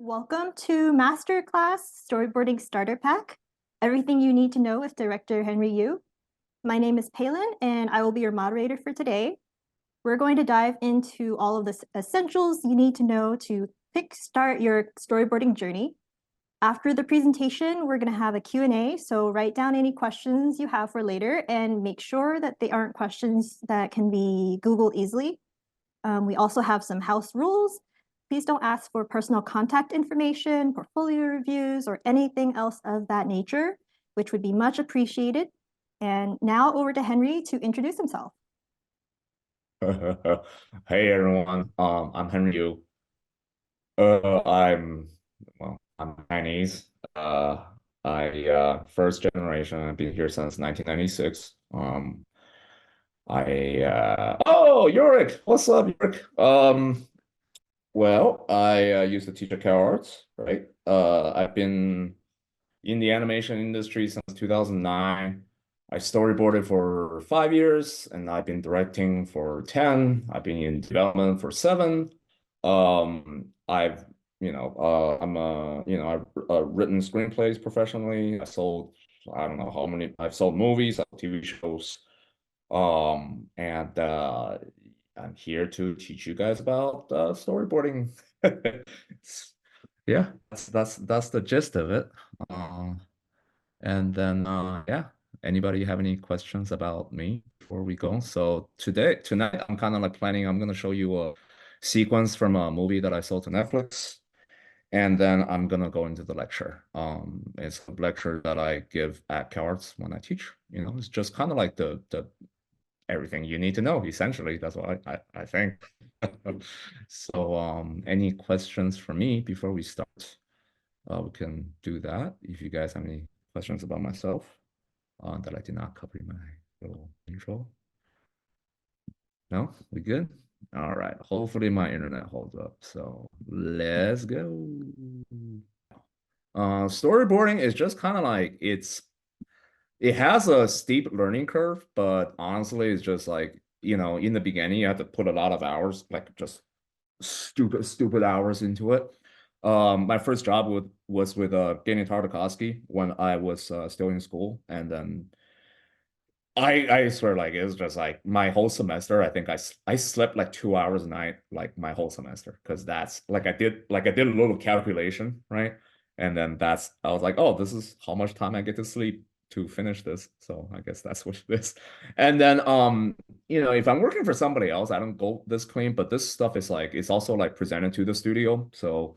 Welcome to Masterclass Storyboarding Starter Pack, everything you need to know with Director Henry Yu. My name is Palin, and I will be your moderator for today. We're going to dive into all of the essentials you need to know to kickstart your storyboarding journey. After the presentation, we're going to have a Q&A, so write down any questions you have for later and make sure that they aren't questions that can be Googled easily. We also have some house rules. Please don't ask for personal contact information, portfolio reviews, or anything else of that nature, which would be much appreciated. And now over to Henry to introduce himself. Hey everyone, I'm Henry Yu. I'm Chinese. I first generation. I've been here since 1996. Oh, Yorick, what's up, Yorick? I used to teach at CalArts, right? I've been in the animation industry since 2009. I storyboarded for 5 years, and I've been directing for 10. I've been in development for 7. I've, I've written screenplays professionally. I don't know how many. I've sold movies, TV shows. And I'm here to teach you guys about storyboarding. Yeah, that's the gist of it. Yeah, anybody have any questions about me before we go? So tonight, I'm kind of like planning, I'm gonna show you a sequence from a movie that I sold to Netflix, and then I'm gonna go into the lecture. It's a lecture that I give at CalArts when I teach. It's just kind of like the everything you need to know, essentially. That's what I think. So, any questions for me before we start? We can do that if you guys have any questions about myself that I did not cover in my little intro. No, we good? All right. Hopefully my internet holds up. So let's go. Storyboarding is just kind of like it has a steep learning curve, but honestly, it's just like, in the beginning, you have to put a lot of hours, like just stupid hours into it. My first job was with Danny Tartakovsky when I was still in school, and then I swear, like, it was just like my whole semester. I think I slept like 2 hours a night, like my whole semester, because that's like I did a little calculation, right? And then I was like, oh, this is how much time I get to sleep to finish this. So I guess that's what it is. And then if I'm working for somebody else, I don't go this clean, but this stuff is like it's also like presented to the studio. So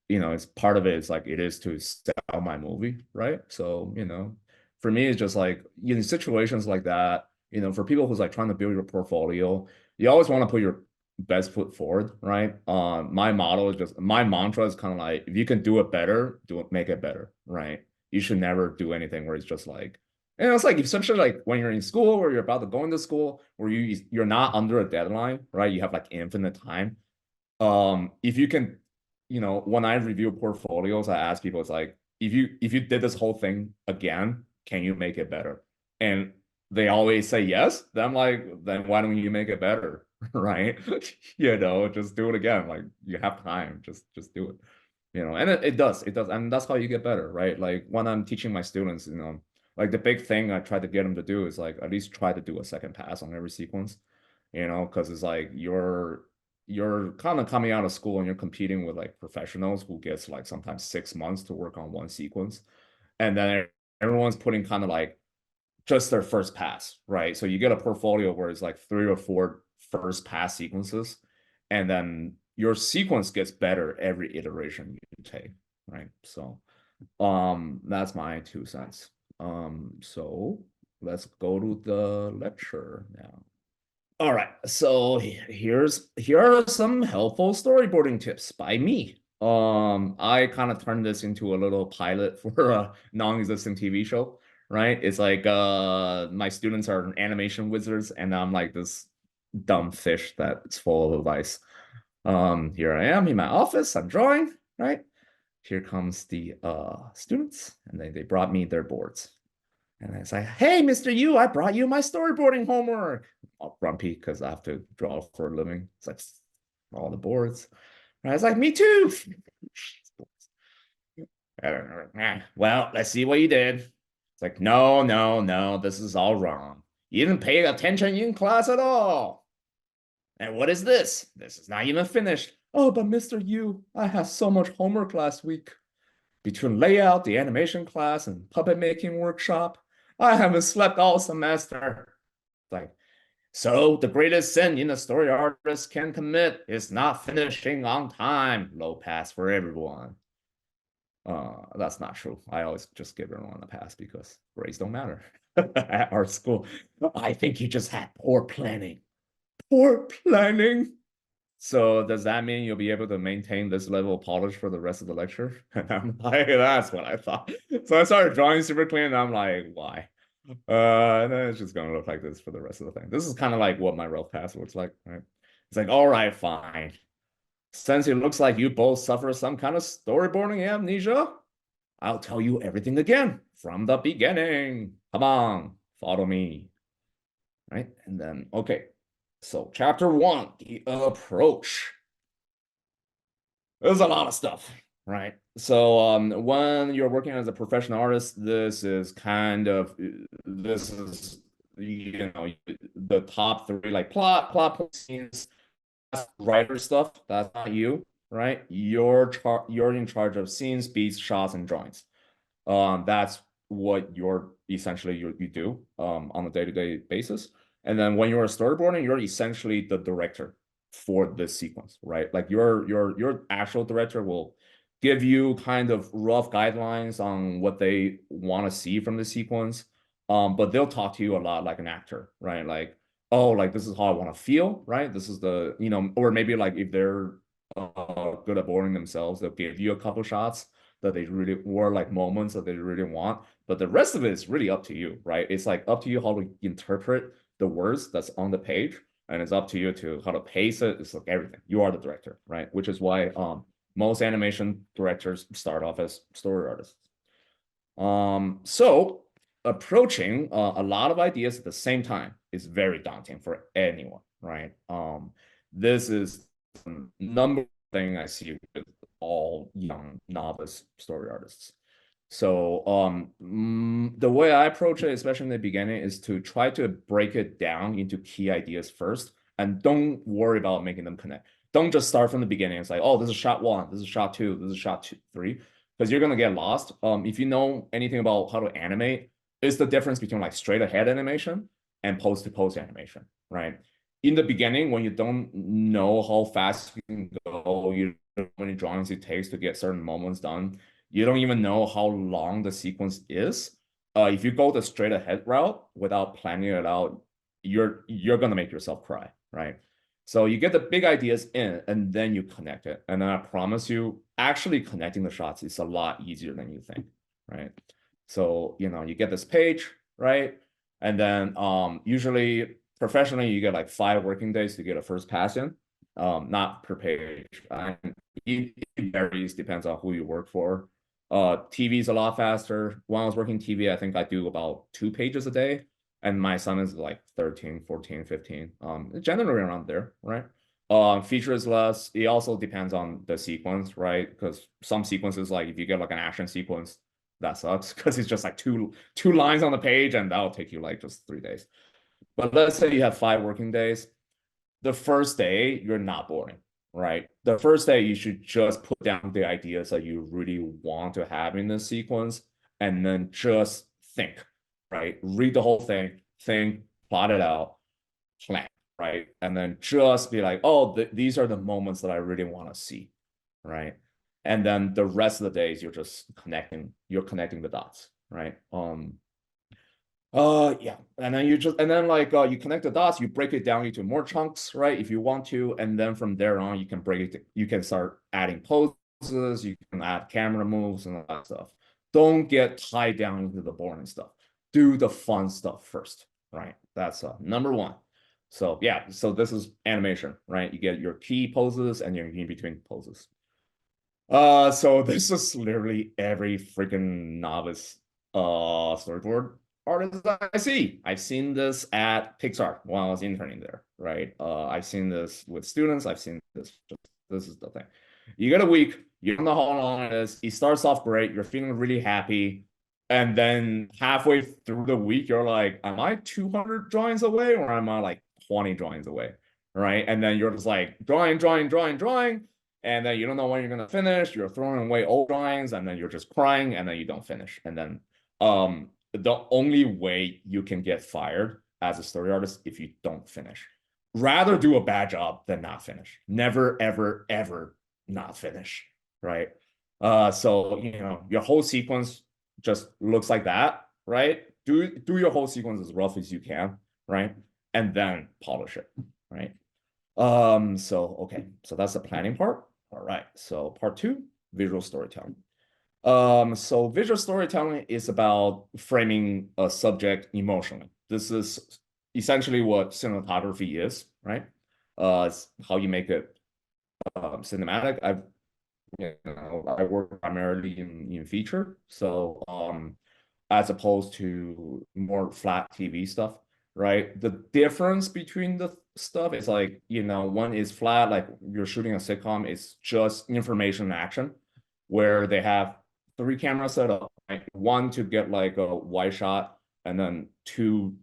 it's part of it is like it is to sell my movie, right? So for me, it's just like in situations like that, for people who's like trying to build your portfolio, you always want to put your best foot forward, right? My mantra is kind of like, if you can do it better, make it better, right? You should never do anything where it's just like, it's like especially like when you're in school or you're about to go into school where you're not under a deadline, right? You have like infinite time. If you can, when I review portfolios, I ask people, it's like, if you did this whole thing again, can you make it better? And they always say yes. Then I'm like, then why don't you make it better? Right? Just do it again. Like you have time, just do it. And it does, and that's how you get better, right? Like when I'm teaching my students, like the big thing I try to get them to do is like at least try to do a second pass on every sequence, because it's like you're kind of coming out of school and you're competing with like professionals who gets like sometimes 6 months to work on one sequence. And then everyone's putting kind of like just their first pass, right? So you get a portfolio where it's like 3 or 4 first pass sequences, and then your sequence gets better every iteration you take, right? So that's my 2 cents. So let's go to the lecture now. All right, so here are some helpful storyboarding tips by me. I kind of turned this into a little pilot for a non-existent TV show, right? It's like my students are animation wizards, and I'm like this dumb fish that's full of advice. Here I am in my office, I'm drawing, right? Here comes the students, and they brought me their boards. And it's like, hey, Mr. Yu, I brought you my storyboarding homework. All grumpy because I have to draw for a living. It's like all the boards. And I was like, me too. Well, let's see what you did. It's like, no, no, no, this is all wrong. You didn't pay attention in class at all. And what is this? This is not even finished. Oh, but Mr. Yu, I had so much homework last week. Between layout, the animation class, and puppet making workshop, I haven't slept all semester. It's like, so the greatest sin in a story artist can commit is not finishing on time. Low pass for everyone. That's not true. I always just give everyone a pass because grades don't matter at our school. I think you just had poor planning. Poor planning. So does that mean you'll be able to maintain this level of polish for the rest of the lecture? And I'm like, that's what I thought. So I started drawing super clean, and I'm like, why? And then it's just gonna look like this for the rest of the thing. This is kind of like what my rough pass looks like, right? It's like, all right, fine. Since it looks like you both suffer some kind of storyboarding amnesia, I'll tell you everything again from the beginning. Come on, follow me. Right? And then, okay. So chapter 1, the approach. There's a lot of stuff, right? So when you're working as a professional artist, this is the top 3, like plot point scenes, writer stuff. That's not you, right? You're in charge of scenes, beats, shots, and drawings. That's what you're essentially you do on a day-to-day basis. And then when you're storyboarding, you're essentially the director for this sequence, right? Like your actual director will give you kind of rough guidelines on what they want to see from the sequence. But they'll talk to you a lot like an actor, right? Like, oh, like this is how I want to feel, right? This is the, or maybe like if they're good at boarding themselves, they'll give you a couple shots that they really were like moments that they really want. But the rest of it is really up to you, right? It's like up to you how to interpret the words that's on the page, and it's up to you to how to pace it. It's like everything. You are the director, right? Which is why most animation directors start off as story artists. So approaching a lot of ideas at the same time is very daunting for anyone, right? This is the number thing I see with all young novice story artists. So the way I approach it, especially in the beginning, is to try to break it down into key ideas first, and don't worry about making them connect. Don't just start from the beginning. It's like, oh, this is shot 1, this is shot 2, this is shot 2, 3, because you're gonna get lost. If you know anything about how to animate, it's the difference between like straight ahead animation and post to post animation, right? In the beginning, when you don't know how fast you can go, you know how many drawings it takes to get certain moments done, you don't even know how long the sequence is. If you go the straight ahead route without planning it out, you're gonna make yourself cry, right? So you get the big ideas in, and then you connect it. And then I promise you, actually connecting the shots is a lot easier than you think, right? So you get this page, right? And then usually professionally you get like 5 working days to get a first pass in, not per page. It varies, depends on who you work for. TV is a lot faster. When I was working TV, I think I do about 2 pages a day, and my son is like 13, 14, 15. Generally around there, right? Feature is less. It also depends on the sequence, right? Because some sequences, like if you get like an action sequence, that sucks because it's just like two lines on the page, and that'll take you like just 3 days. But let's say you have 5 working days. The first day, you're not boring, right? The first day, you should just put down the ideas that you really want to have in the sequence, and then just think, right? Read the whole thing, think, plot it out, plan, right? And then just be like, oh, these are the moments that I really want to see, right? And then the rest of the days, you're connecting the dots, right? Yeah, and then you connect the dots, you break it down into more chunks, right? If you want to, and then from there on, you can start adding poses, you can add camera moves and all that stuff. Don't get tied down into the boring stuff. Do the fun stuff first, right? That's number 1. So yeah, so this is animation, right? You get your key poses and your in between poses. So this is literally every freaking novice storyboard artist I see. I've seen this at Pixar while I was interning there, right? I've seen this with students. I've seen this. This is the thing. You get a week, you don't know how long it is. It starts off great, you're feeling really happy. And then halfway through the week, you're like, am I 200 drawings away or am I like 20 drawings away? Right. And then you're just like drawing, drawing, drawing, drawing. And then you don't know when you're going to finish. You're throwing away old drawings and then you're just crying and then you don't finish. And then the only way you can get fired as a story artist if you don't finish. Rather do a bad job than not finish. Never, ever, ever not finish. Right. So your whole sequence just looks like that, right? Do your whole sequence as rough as you can, right? And then polish it, right? So that's the planning part. All right. So part 2, visual storytelling. So visual storytelling is about framing a subject emotionally. This is essentially what cinematography is, right? It's how you make it cinematic. I work primarily in feature, so as opposed to more flat TV stuff, right? The difference between the stuff is like, one is flat, like you're shooting a sitcom, it's just information and action, where they have 3 cameras set up, right? One to get like a wide shot, and then two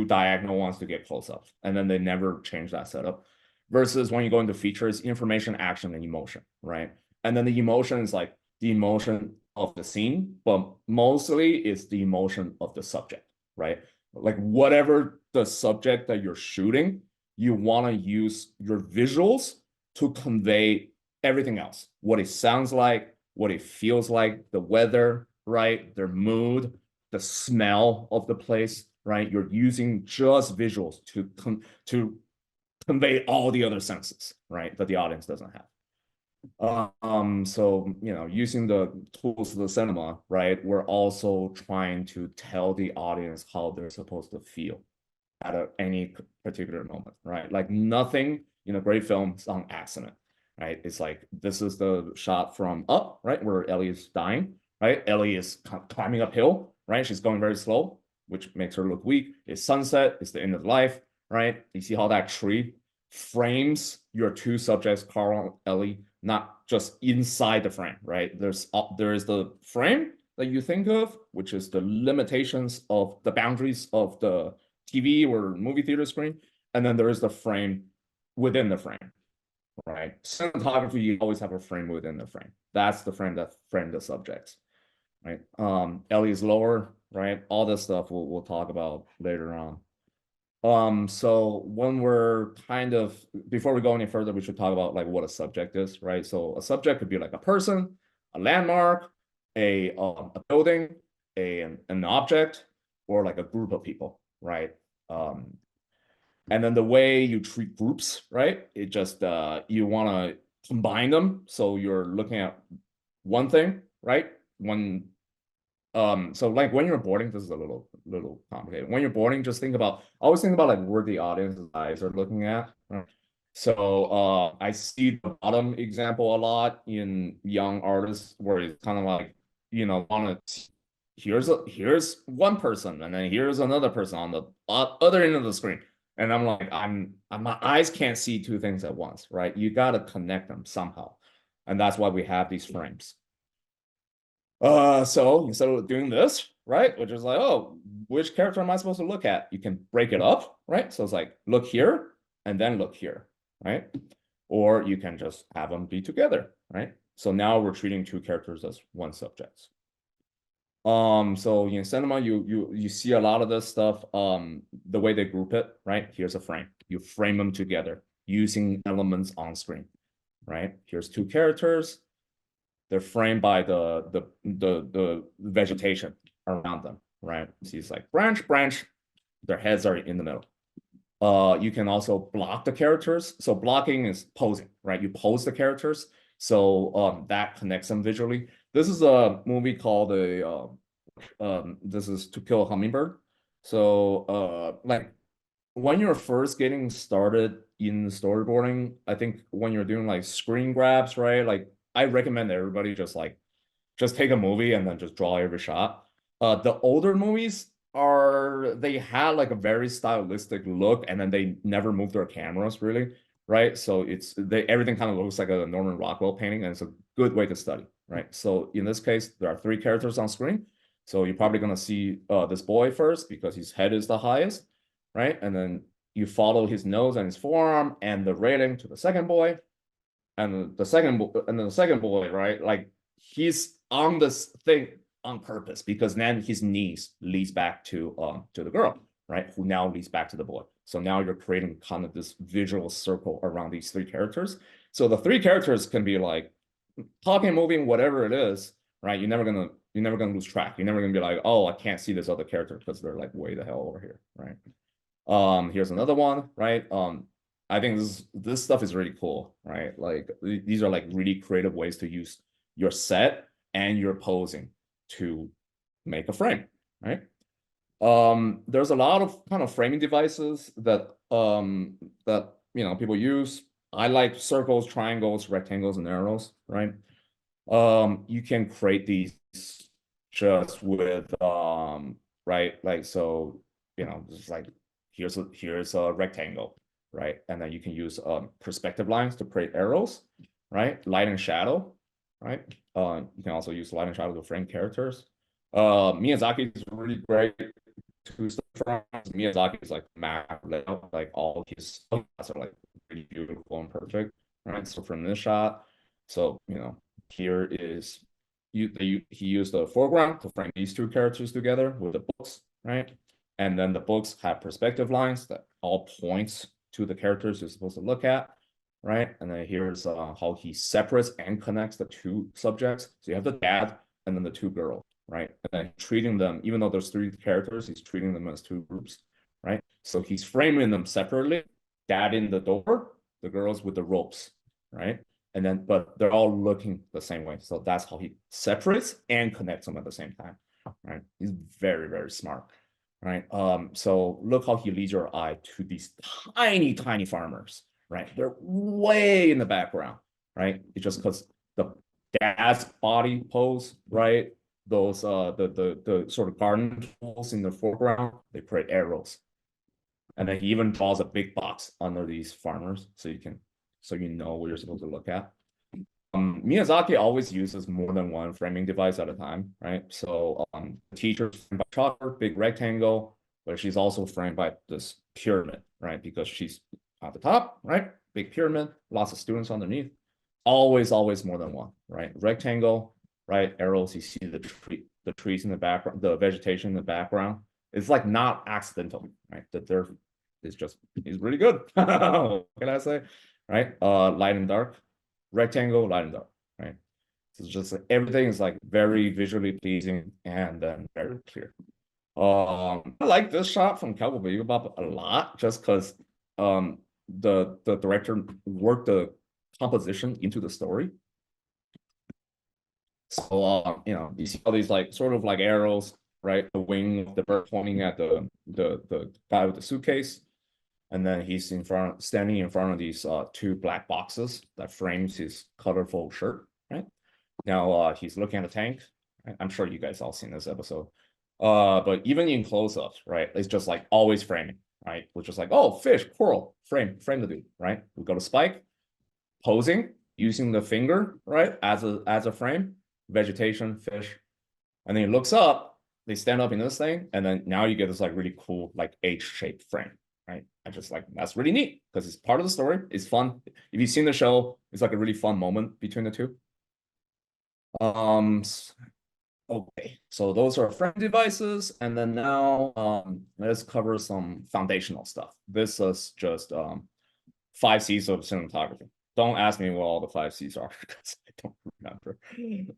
diagonal ones to get close ups, and then they never change that setup. Versus when you go into features, information, action, and emotion, right? And then the emotion is like the emotion of the scene, but mostly it's the emotion of the subject, right? Like whatever the subject that you're shooting, you want to use your visuals to convey everything else. What it sounds like, what it feels like, the weather, right? Their mood, the smell of the place, right? You're using just visuals to convey all the other senses, right? That the audience doesn't have. So using the tools of the cinema, right? We're also trying to tell the audience how they're supposed to feel at any particular moment, right? Like nothing in a great film is on accident, right? It's like this is the shot from Up, right, where Ellie is dying, right? Ellie is climbing uphill, right? She's going very slow, which makes her look weak. It's sunset. It's the end of life, right? You see how that tree frames your 2 subjects, Carl and Ellie, not just inside the frame, right? There is the frame that you think of, which is the limitations of the boundaries of the TV or movie theater screen, and then there is the frame within the frame, right? Cinematography, you always have a frame within the frame. That's the frame that framed the subjects, right? Ellie is lower, right? All this stuff we'll talk about later on. So when we're before we go any further, we should talk about like what a subject is, right? So a subject could be like a person, a landmark, a building, an object, or like a group of people, right? And then the way you treat groups, right? It just you want to combine them, so you're looking at one thing, right? So like when you're boarding, this is a little complicated. When you're boarding, just always think about like where the audience's eyes are looking at. Right? So I see the bottom example a lot in young artists where it's kind of like, here's one person and then here's another person on the other end of the screen. And I'm like, my eyes can't see 2 things at once, right? You got to connect them somehow. And that's why we have these frames. So instead of doing this, right, which is like, oh, which character am I supposed to look at? You can break it up, right? So it's like, look here and then look here, right? Or you can just have them be together, right? So now we're treating 2 characters as one subject. So in cinema, you see a lot of this stuff. The way they group it, right? Here's a frame. You frame them together using elements on screen, right? Here's 2 characters. They're framed by the vegetation around them, right? See, it's like branch, branch. Their heads are in the middle. You can also block the characters. So blocking is posing, right? You pose the characters, so that connects them visually. This is a movie called this is To Kill a Hummingbird. So like when you're first getting started in storyboarding, I think when you're doing like screen grabs, right? Like I recommend everybody just take a movie and then just draw every shot. The older movies they had like a very stylistic look, and then they never moved their cameras really. right? So everything kind of looks like a Norman Rockwell painting, and it's a good way to study, right? So in this case, there are 3 characters on screen. So you're probably gonna see this boy first because his head is the highest, right? And then you follow his nose and his forearm and the railing to the second boy, and the second boy, right? Like he's on this thing on purpose because then his knees leads back to the girl, right? Who now leads back to the boy. So now you're creating kind of this visual circle around these 3 characters. So the 3 characters can be like talking, moving, whatever it is, right? You're never gonna lose track. You're never gonna be like, oh, I can't see this other character because they're like way the hell over here, right? Here's another one, right? I think this stuff is really cool, right? Like these are like really creative ways to use your set and your posing to make a frame, right? There's a lot of kind of framing devices that people use. I like circles, triangles, rectangles, and arrows, right? You can create these just with right, like so, just like here's a rectangle, right? And then you can use perspective lines to create arrows, right? Light and shadow, right? You can also use light and shadow to frame characters. Miyazaki is really great to stuff from. Miyazaki is like map layout, like all his shots are like really beautiful and perfect, right? So from this shot, so here is he used the foreground to frame these 2 characters together with the books, right? And then the books have perspective lines that all points to the characters you're supposed to look at, right? And then here's how he separates and connects the 2 subjects. So you have the dad and then the 2 girls, right? And then treating them, even though there's 3 characters, he's treating them as 2 groups, right? So he's framing them separately, dad in the door, the girls with the ropes, right? And then, but they're all looking the same way. So that's how he separates and connects them at the same time, right? He's very, very smart, right? So look how he leads your eye to these tiny, tiny farmers, right? They're way in the background, right? It's just because the dad's body pose, right? Those the sort of garden tools in the foreground, they create arrows. And then he even draws a big box under these farmers so you know what you're supposed to look at. Miyazaki always uses more than 1 framing device at a time, right? So the teacher's framed by chalker, big rectangle, but she's also framed by this pyramid, right? Because she's at the top, right? Big pyramid, lots of students underneath. Always more than 1, right? Rectangle, right? Arrows, you see the trees in the background, the vegetation in the background. It's like not accidental, right? That there is just, he's really good. What can I say? Right? Light and dark, rectangle, light and dark, right? So it's just everything is like very visually pleasing and then very clear. I like this shot from Cowboy Bebop a lot just because the director worked the composition into the story. So you see all these like sort of like arrows, right? The wing of the bird pointing at the guy with the suitcase. And then he's standing in front of these 2 black boxes that frames his colorful shirt, right? Now he's looking at a tank. I'm sure you guys all seen this episode. But even in close-ups, right? It's just like always framing, right? We're just like, oh, fish, coral, frame the dude, right? We go to Spike, posing, using the finger, right? As a frame, vegetation, fish. And then he looks up, they stand up in this thing, and then now you get this like really cool, like H-shaped frame. Right, I just like that's really neat because it's part of the story. It's fun. If you've seen the show, it's like a really fun moment between the 2. Okay, so those are frame devices, and then now let's cover some foundational stuff. This is just 5 C's of cinematography. Don't ask me what all the 5 C's are because I don't remember.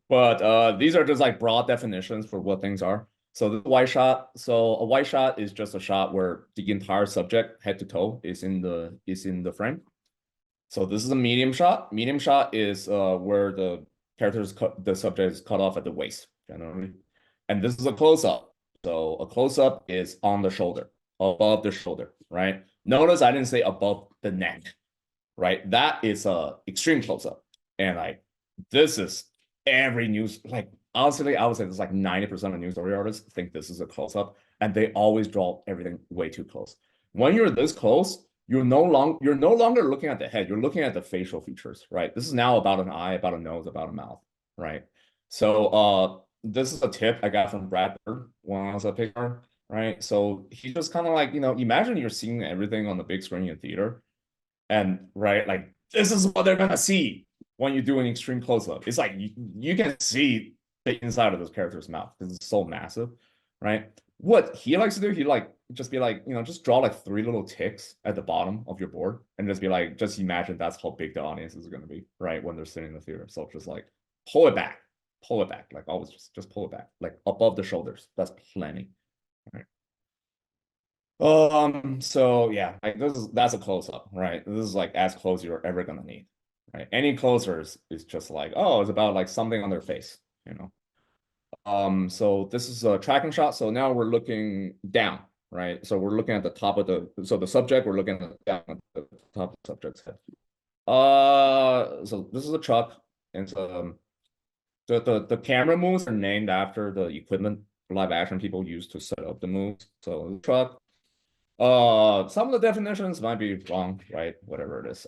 But these are just like broad definitions for what things are. So the white shot. So a white shot is just a shot where the entire subject, head to toe, is in the frame. So this is a medium shot. Medium shot is where the subject is cut off at the waist generally, and this is a close up. So a close up is on the shoulder, above the shoulder, right? Notice I didn't say above the neck, right? That is a extreme close up, and like this is every news like. Honestly, I would say there's like 90% of news story artists think this is a close-up, and they always draw everything way too close. When you're this close, you're no longer looking at the head, you're looking at the facial features, right? This is now about an eye, about a nose, about a mouth, right? So this is a tip I got from Brad Bird when I was at Pixar, right? So he just kind of like, imagine you're seeing everything on the big screen in theater, and right, like this is what they're gonna see when you do an extreme close-up. It's like you can see the inside of this character's mouth because it's so massive, right? What he likes to do, he like just be like, just draw like 3 little ticks at the bottom of your board and just be like, just imagine that's how big the audience is going to be, right? When they're sitting in the theater. So just like pull it back, like always just pull it back, like above the shoulders. That's plenty. Right. So yeah, like that's a close-up, right? This is like as close you're ever gonna need, right? Any closer is just like, oh, it's about like something on their face, you know. So this is a tracking shot. So now we're looking down, right? So we're looking at the top of the subject, we're looking at down at the top of the subject's head. So this is a truck, and so the camera moves are named after the equipment live action people use to set up the moves. So the truck. Some of the definitions might be wrong, right? Whatever it is.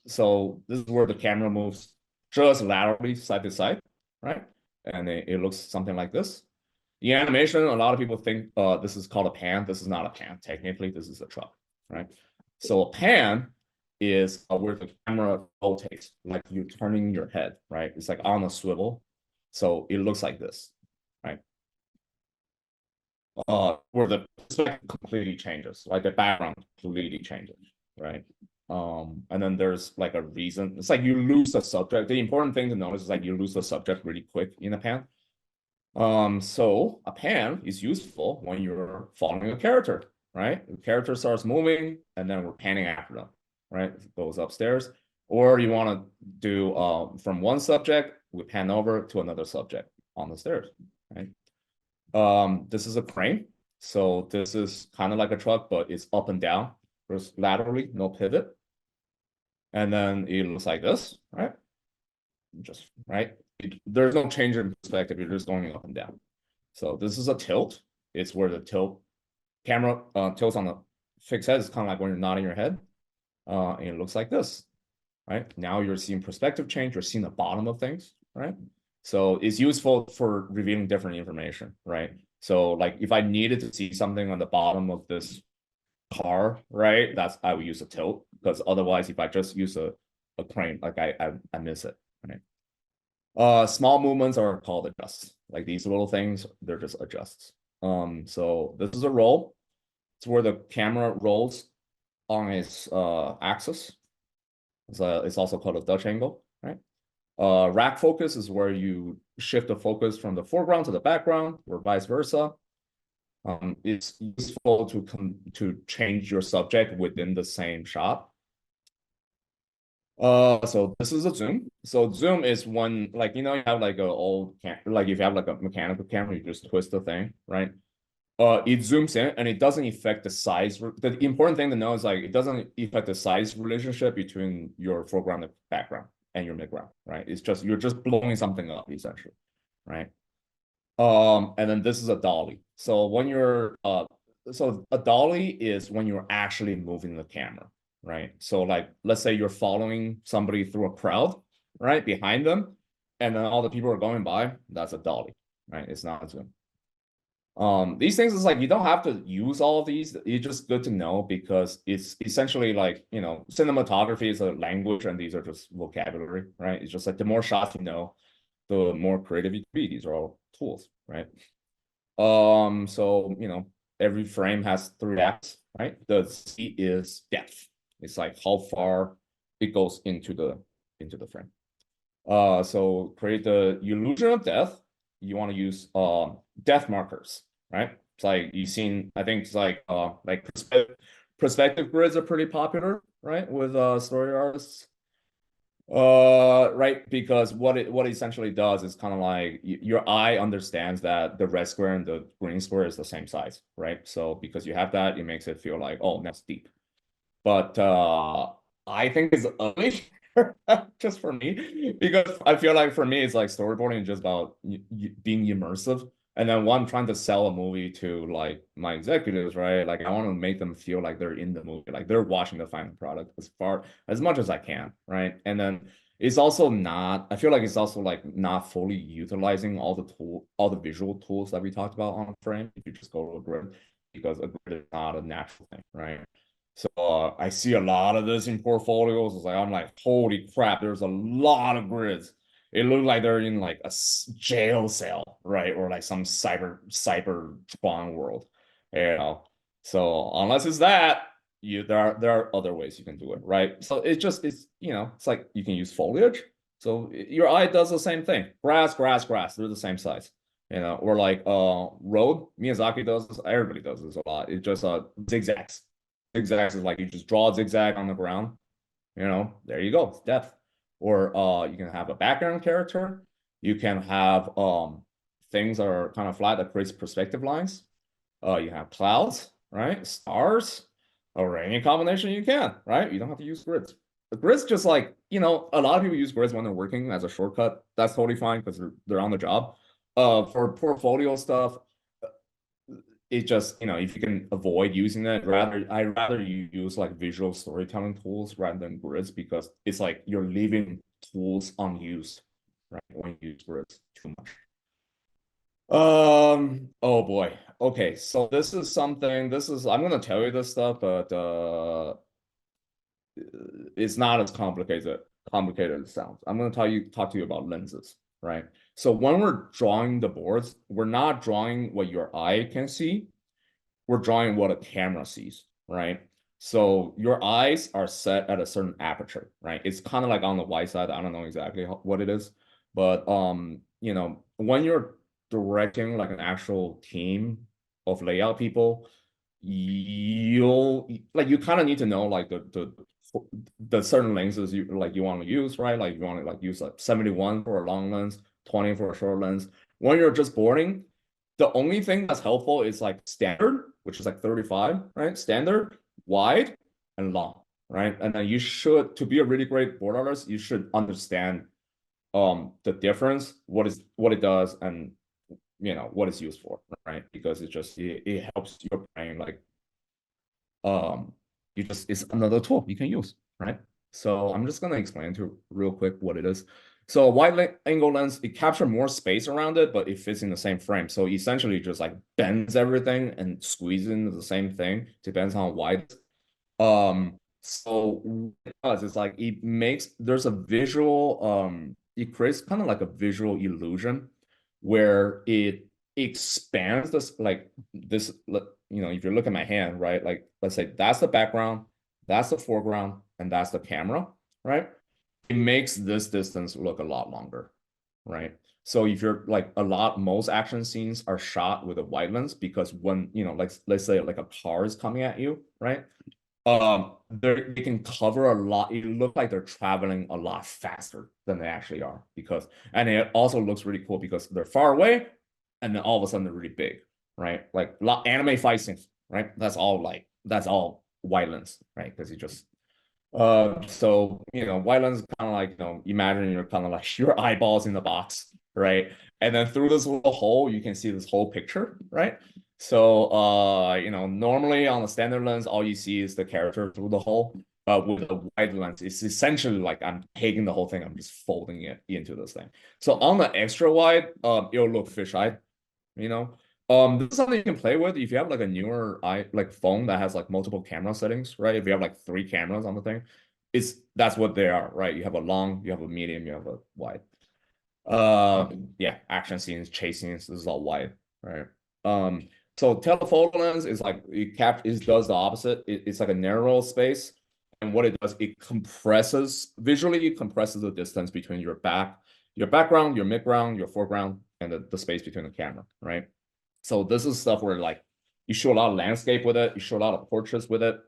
So this is where the camera moves just laterally side to side, right? And it looks something like this. The animation, a lot of people think this is called a pan. This is not a pan. Technically, this is a truck, right? So a pan is where the camera rotates, like you're turning your head, right? It's like on a swivel. So it looks like this, right? Where the perspective completely changes, like the background completely changes, right? And then there's like a reason. It's like you lose the subject. The important thing to notice is like you lose the subject really quick in a pan. So a pan is useful when you're following a character, right? The character starts moving and then we're panning after them, right? It goes upstairs. Or you want to do from one subject, we pan over to another subject on the stairs, right? This is a crane. So this is kind of like a truck, but it's up and down, just laterally, no pivot. And then it looks like this, right? Just right. There's no change in perspective. You're just going up and down. So this is a tilt. It's where the tilt camera tilts on the fixed head. It's kind of like when you're nodding your head. And it looks like this, right? Now you're seeing perspective change. You're seeing the bottom of things, right? So it's useful for revealing different information, right? So like if I needed to see something on the bottom of this car, right? I would use a tilt, because otherwise if I just use a crane, like I miss it, right? Small movements are called adjusts. Like these little things, they're just adjusts. So this is a roll. It's where the camera rolls on its axis. It's also called a Dutch angle, right? Rack focus is where you shift the focus from the foreground to the background, or vice versa. It's useful to change your subject within the same shot. So this is a zoom. So zoom is when, like, you have like a old like if you have like a mechanical camera, you just twist the thing, right? It zooms in and it doesn't affect the size. The important thing to know is like it doesn't affect the size relationship between your foreground and background and your midground, right? It's just you're just blowing something up essentially, right? And then this is a dolly. So when you're so a dolly is when you're actually moving the camera, right? So like let's say you're following somebody through a crowd, right, behind them, and then all the people are going by, that's a dolly, right? It's not a zoom. These things is like you don't have to use all of these. It's just good to know because it's essentially like, cinematography is a language and these are just vocabulary, right? It's just like the more shots you know, the more creative you can be. These are all tools, right? So every frame has 3 acts, right? The C is depth. It's like how far it goes into the frame. So create the illusion of depth. You want to use depth markers, right? It's like you've seen, I think it's like perspective grids are pretty popular, right? With story artists. Right, because what it essentially does is kind of like your eye understands that the red square and the green square is the same size, right? So because you have that, it makes it feel like, oh, that's deep. But I think it's ugly just for me, because I feel like for me it's like storyboarding is just about being immersive, And then when I'm trying to sell a movie to like my executives, right? Like I want to make them feel like they're in the movie, like they're watching the final product as much as I can, right? And then it's also not, I feel like it's also like not fully utilizing all the visual tools that we talked about on frame if you just go to a grid, because a grid is not a natural thing, right? So I see a lot of this in portfolios. It's like I'm like, holy crap, there's a lot of grids. It looked like they're in like a jail cell, right? Or like some cyberpunk world, you know. So unless it's that, there are other ways you can do it, right? So it's it's like you can use foliage. So your eye does the same thing. Grass, grass, grass. They're the same size, or like road. Miyazaki does this. Everybody does this a lot. It just zigzags. Zigzags is like you just draw a zigzag on the ground. There you go. It's depth. Or you can have a background character. You can have things that are kind of flat that creates perspective lines. You have clouds, right? Stars, or any combination you can, right? You don't have to use grids. The grids just like, a lot of people use grids when they're working as a shortcut. That's totally fine because they're on the job. For portfolio stuff, it just, if you can avoid using that, I'd rather you use like visual storytelling tools rather than grids, because it's like you're leaving tools unused, right? When you use grids too much. Oh boy. Okay, so I'm gonna tell you this stuff, but it's not as complicated as it sounds. I'm gonna talk to you about lenses, right? So when we're drawing the boards, we're not drawing what your eye can see, we're drawing what a camera sees, right? So your eyes are set at a certain aperture, right? It's kind of like on the wide side. I don't know exactly what it is, but when you're directing like an actual team of layout people, you kind of need to know like the certain lenses you want to use, right? Like you want to like use like 71 for a long lens, 20 for a short lens. When you're just boarding, the only thing that's helpful is like standard, which is like 35, right? Standard, wide, and long, right? And then to be a really great board artist, you should understand the difference, what it does, and what it's used for, right? Because it helps your brain like it's another tool you can use, right? So I'm just gonna explain to you real quick what it is. So a wide angle lens, it captures more space around it, but it fits in the same frame. So essentially just like bends everything and squeezes into the same thing, depends on how wide. So what it does is like there's a visual, it creates kind of like a visual illusion where it expands this, if you look at my hand, right? Like let's say that's the background, that's the foreground, and that's the camera, right? It makes this distance look a lot longer, right? So if you're like most action scenes are shot with a wide lens, because when, like let's say like a car is coming at you, right? They can cover a lot. It looks like they're traveling a lot faster than they actually are, and it also looks really cool because they're far away and then all of a sudden they're really big, right? Like anime fight scenes, right? That's all wide lens, right? Because you just so wide lens is kind of like, imagine you're kind of like your eyeballs in the box, right? And then through this little hole, you can see this whole picture, right? So normally on a standard lens, all you see is the character through the hole. But with a wide lens, it's essentially like I'm taking the whole thing, I'm just folding it into this thing. So on the extra wide, it'll look fisheye, you know. This is something you can play with if you have like a newer phone that has like multiple camera settings, right? If you have like 3 cameras on the thing, that's what they are, right? You have a long, you have a medium, you have a wide. Yeah, action scenes, chase scenes, this is all wide, right? So telephoto lens is like it does the opposite. It's like a narrow space, and what it does, it compresses visually. It compresses the distance between your background, your midground, your foreground, and the space between the camera, right? So this is stuff where like you show a lot of landscape with it, you show a lot of portraits with it.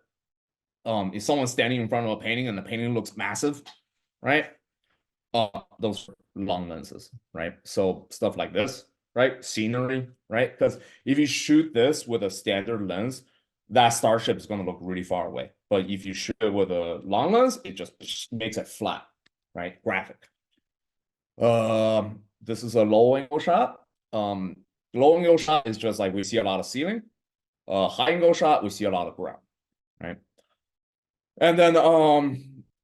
If someone's standing in front of a painting and the painting looks massive, right? Those long lenses, right? So stuff like this, right? Scenery, right? Because if you shoot this with a standard lens, that starship is going to look really far away. But if you shoot it with a long lens, it just makes it flat, right? Graphic. This is a low angle shot. Low angle shot is just like we see a lot of ceiling. High angle shot, we see a lot of ground, right? And then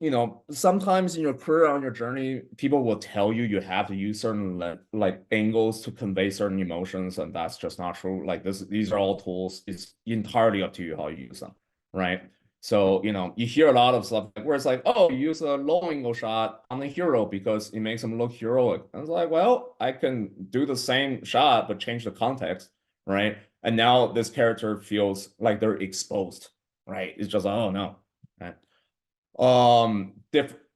you know, sometimes in your career, on your journey, people will tell you you have to use certain like angles to convey certain emotions, and that's just not true. Like these are all tools. It's entirely up to you how you use them, right? So, you know, you hear a lot of stuff where it's like, oh, you use a low angle shot on the hero because it makes him look heroic. And it's like, well, I can do the same shot but change the context, right? And now this character feels like they're exposed, right? It's just, oh no, right?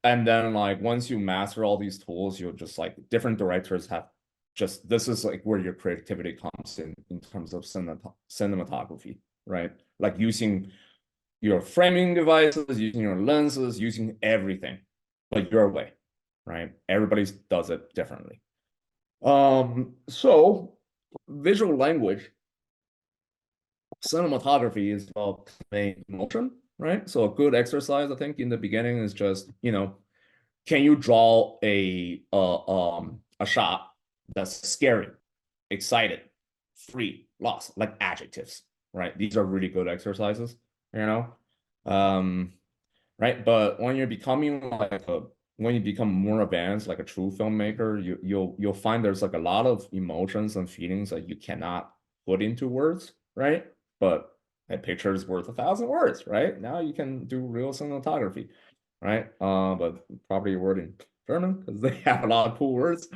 And then like once you master all these tools, you'll just like different directors have just this is like where your creativity comes in terms of cinematography, right? Like using your framing devices, using your lenses, using everything, but your way, right? Everybody does it differently. So visual language, cinematography is about conveying emotion, right? So a good exercise, I think, in the beginning is just, you know, can you draw a shot that's scary, excited, free, lost, like adjectives, right? These are really good exercises, you know? Right? But when you're becoming like when you become more advanced, like a true filmmaker, you'll find there's like a lot of emotions and feelings that you cannot put into words, right? But a picture is worth 1,000 words, right? Now you can do real cinematography, right? But probably a word in German because they have a lot of cool words.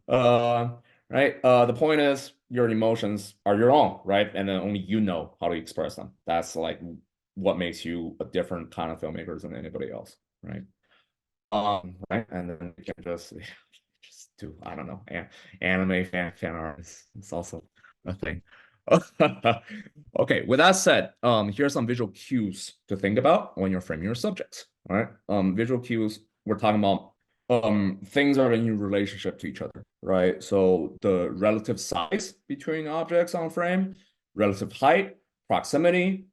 Right? The point is your emotions are your own, right? And then only you know how to express them. That's like what makes you a different kind of filmmaker than anybody else, right? Right, and then you can just do I don't know, anime fan art is also a thing. Okay, with that said, here are some visual cues to think about when you're framing your subjects. All right, visual cues. We're talking about things are in your relationship to each other, right? So the relative size between objects on frame, relative height, proximity,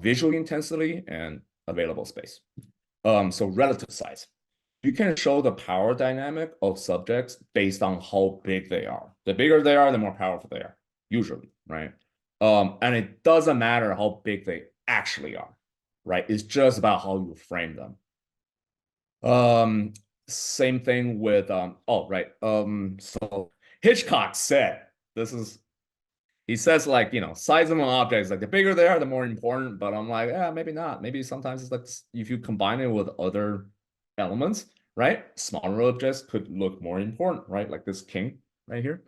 visual intensity, and available space. So relative size. You can show the power dynamic of subjects based on how big they are. The bigger they are, the more powerful they are, usually, right? And it doesn't matter how big they actually are, right? It's just about how you frame them. Same thing with oh right. So Hitchcock said this is he says like, you know, size of an object is like the bigger they are, the more important. But I'm like, yeah, maybe not. Maybe sometimes it's like if you combine it with other elements, right? Smaller objects could look more important, right? Like this king right here.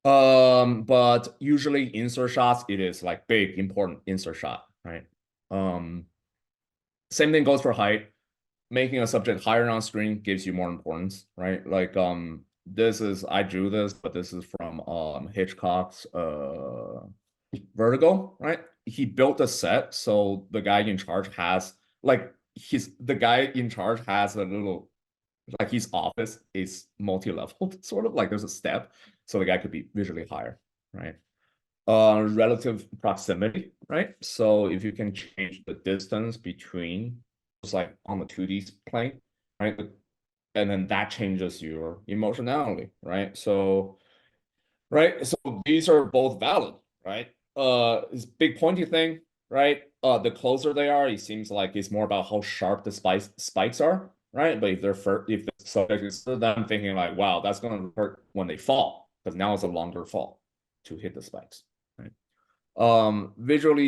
But usually insert shots, it is like big, important insert shot, right? Same thing goes for height. Making a subject higher on screen gives you more importance, right? Like this is I drew this, but this is from Hitchcock's Vertigo, right? He built a set, so the guy in charge has like the guy in charge has a little like his office is multi-leveled, sort of like there's a step, so the guy could be visually higher, right? Relative proximity, right? So if you can change the distance between just like on the 2D plane, right? And then that changes your emotionality, right? So right, so these are both valid, right? This big pointy thing, right? The closer they are, it seems like it's more about how sharp the spikes are, right? But if the subject is then I'm thinking like, wow, that's gonna hurt when they fall, because now it's a longer fall to hit the spikes, right? Visual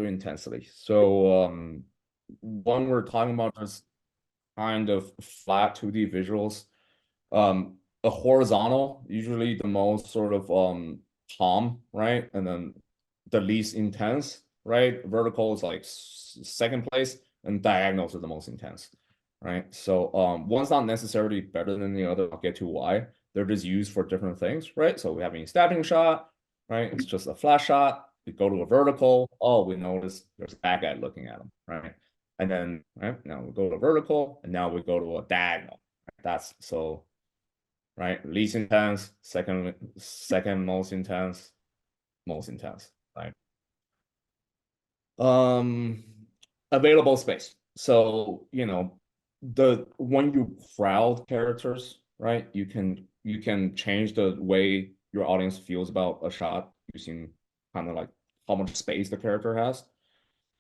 intensity. So when we're talking about just kind of flat 2D visuals, a horizontal, usually the most sort of calm, right? And then the least intense, right? Vertical is like second place, and diagonals are the most intense, right? So one's not necessarily better than the other. I'll get to why. They're just used for different things, right? So we have a stabbing shot, right? It's just a flash shot. We go to a vertical. Oh, we notice there's a bad guy looking at him, right? And then right now we go to vertical, and now we go to a diagonal. That's so right? Least intense, second most intense, right? Um, Available space. So, you know, when you crowd characters, right? You can change the way your audience feels about a shot using kind of like how much space the character has.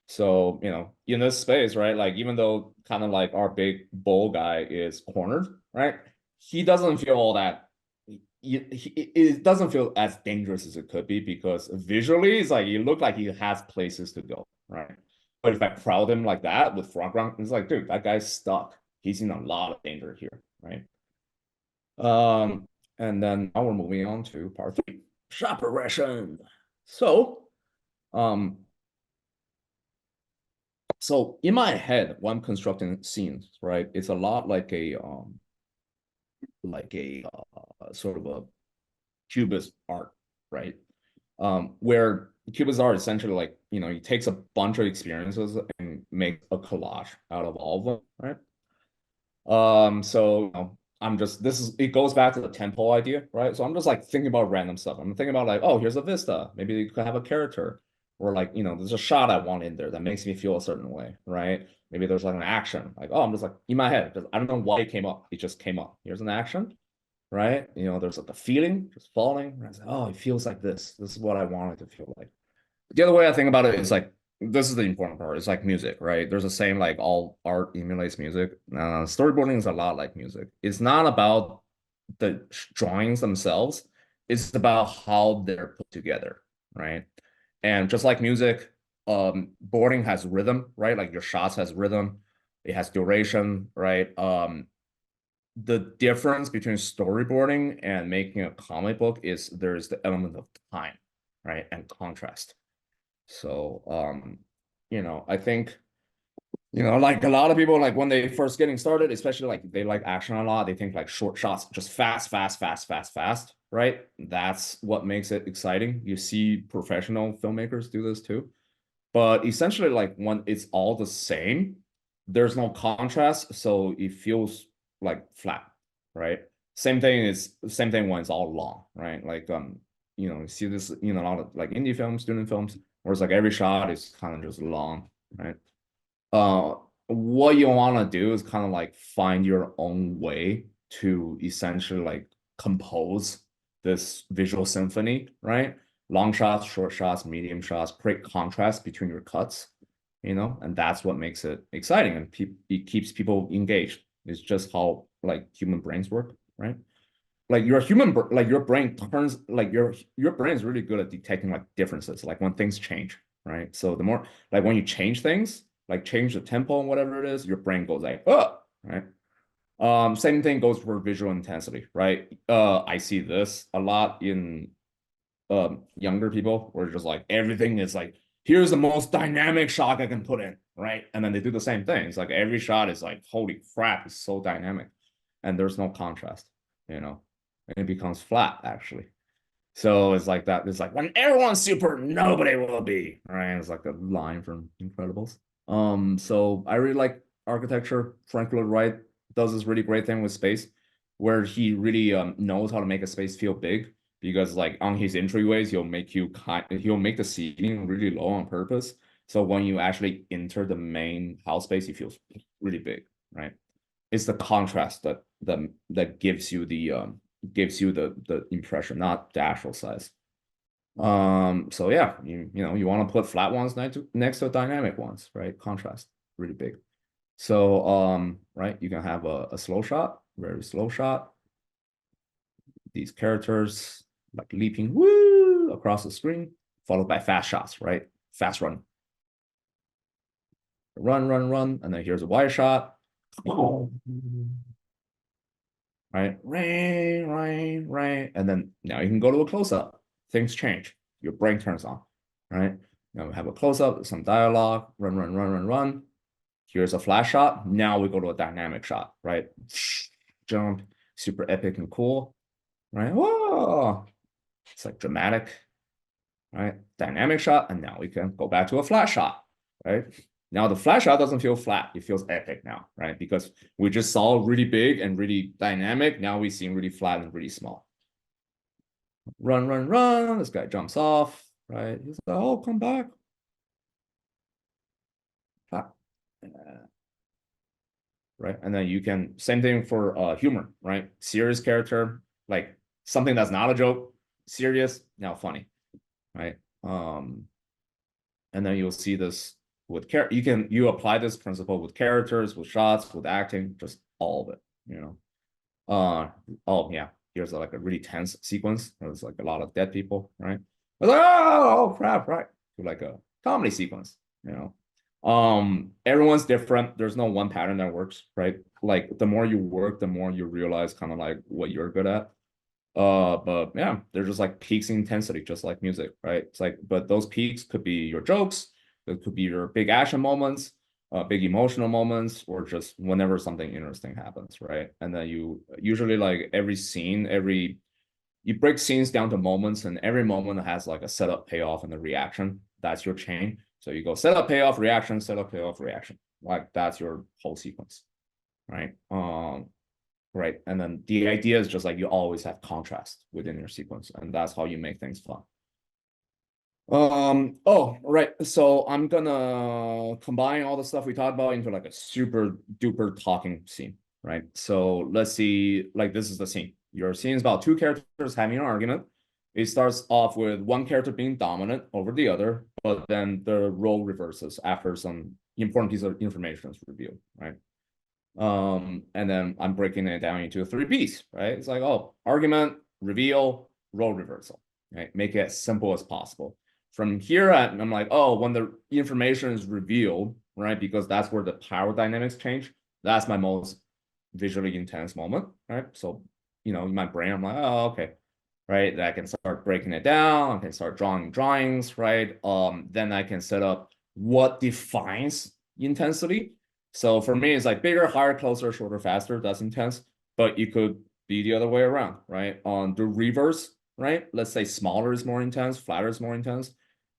So, in this space, right, like even though kind of like our big bull guy is cornered, right, he doesn't feel all that, it doesn't feel as dangerous as it could be because visually it's like, it looked like he has places to go, right? But if I crowd him like that with front ground, it's like, dude, that guy's stuck. He's in a lot of danger here, right? And then now we're moving on to part 3, shot progression. Um, so in my head, when I'm constructing scenes, right, it's a lot like a sort of a cubist art, right? Where cubist art essentially like, he takes a bunch of experiences and makes a collage out of all of them, right? So it goes back to the tempo idea, right? So I'm just like thinking about random stuff. I'm thinking about like, oh, here's a vista. Maybe you could have a character, or like, there's a shot I want in there that makes me feel a certain way, right? Maybe there's like an action, like, oh, I'm just like in my head, I don't know why it came up. It just came up. Here's an action, right? There's like a feeling just falling. I was like, oh, it feels like this. This is what I want it to feel like. The other way I think about it is like, this is the important part. It's like music, right? There's a saying like all art emulates music. Storyboarding is a lot like music. It's not about the drawings themselves. It's about how they're put together, right? And just like music, boarding has rhythm, right? Like your shots has rhythm. It has duration, right? The difference between storyboarding and making a comic book is there's the element of time, right? And contrast. So, I think, like a lot of people, like when they first getting started, especially like they like action a lot, they think like short shots, just fast, fast, fast, fast, fast, right? That's what makes it exciting. You see professional filmmakers do this too. But essentially, like when it's all the same, there's no contrast, so it feels like flat, right? Same thing when it's all long, right? Like you see this, a lot of like indie films, student films, where it's like every shot is kind of just long, right? What you want to do is kind of like find your own way to essentially like compose this visual symphony, right? Long shots, short shots, medium shots, create contrast between your cuts, and that's what makes it exciting and it keeps people engaged. It's just how like human brains work, right? Like like your brain turns like your brain is really good at detecting like differences, like when things change, right? So the more like when you change things, like change the tempo and whatever it is, your brain goes like, oh, right. Same thing goes for visual intensity, right? I see this a lot in younger people where just like everything is like, here's the most dynamic shot I can put in, right? And then they do the same thing. It's like every shot is like, holy crap, it's so dynamic. And there's no contrast, and it becomes flat actually. So it's like that. It's like when everyone's super, nobody will be, right? It's like a line from Incredibles. So I really like architecture. Frank Lloyd Wright does this really great thing with space, where he really knows how to make a space feel big. Because like on his entryways, he'll make the ceiling really low on purpose. So when you actually enter the main house space, it feels really big, right? It's the contrast that gives you the impression, not the actual size. So yeah, you want to put flat ones next to dynamic ones, right? Contrast, really big. So right, you can have a slow shot, very slow shot. These characters like leaping woo across the screen, followed by fast shots, right? Fast run. Run, run, run, and then here's a wide shot. Right, rain, rain, rain, and then now you can go to a close-up. Things change. Your brain turns on, right? Now we have a close-up, some dialogue, run, run, run, run, run. Here's a flash shot. Now we go to a dynamic shot, right? Jump, super epic and cool, right? Whoa, it's like dramatic, right? Dynamic shot, and now we can go back to a flash shot, right? Now the flash shot doesn't feel flat. It feels epic now, right? Because we just saw really big and really dynamic. Now we see really flat and really small. Run, run, run. This guy jumps off, right? He's like, oh, come back. Right. And then you can, same thing for humor, right? Serious character, like something that's not a joke. serious, now funny, right? And then you'll see this with you apply this principle with characters, with shots, with acting, just all of it, you know. Oh yeah, here's like a really tense sequence. There's like a lot of dead people, right? It's like, oh crap, right? Like a comedy sequence, you know. Everyone's different. There's no one pattern that works, right? Like the more you work, the more you realize kind of like what you're good at. But yeah, they're just like peaks in intensity, just like music, right? It's like, but those peaks could be your jokes, it could be your big action moments, big emotional moments, or just whenever something interesting happens, right? And then you usually like every scene, you break scenes down to moments, and every moment has like a setup, payoff, and a reaction. That's your chain. So you go setup, payoff, reaction, setup, payoff, reaction. Like that's your whole sequence, right? Right. And then the idea is just like you always have contrast within your sequence, and that's how you make things fun. Oh, right. So I'm gonna combine all the stuff we talked about into like a super duper talking scene, right? So let's see, like this is the scene. Your scene is about two characters having an argument. It starts off with one character being dominant over the other, but then the role reverses after some important piece of information is revealed, right? And then I'm breaking it down into a 3 piece, right? It's like, oh, argument, reveal, role reversal, right? Make it as simple as possible. From here, I'm like, oh, when the information is revealed, right? Because that's where the power dynamics change. That's my most visually intense moment, right? So, you know, in my brain, I'm like, oh, okay, right? I can start breaking it down. I can start drawing drawings, right? Then I can set up what defines intensity. So for me, it's like bigger, higher, closer, shorter, faster. That's intense. But you could be the other way around, right? On the reverse, right? Let's say smaller is more intense, flatter is more intense.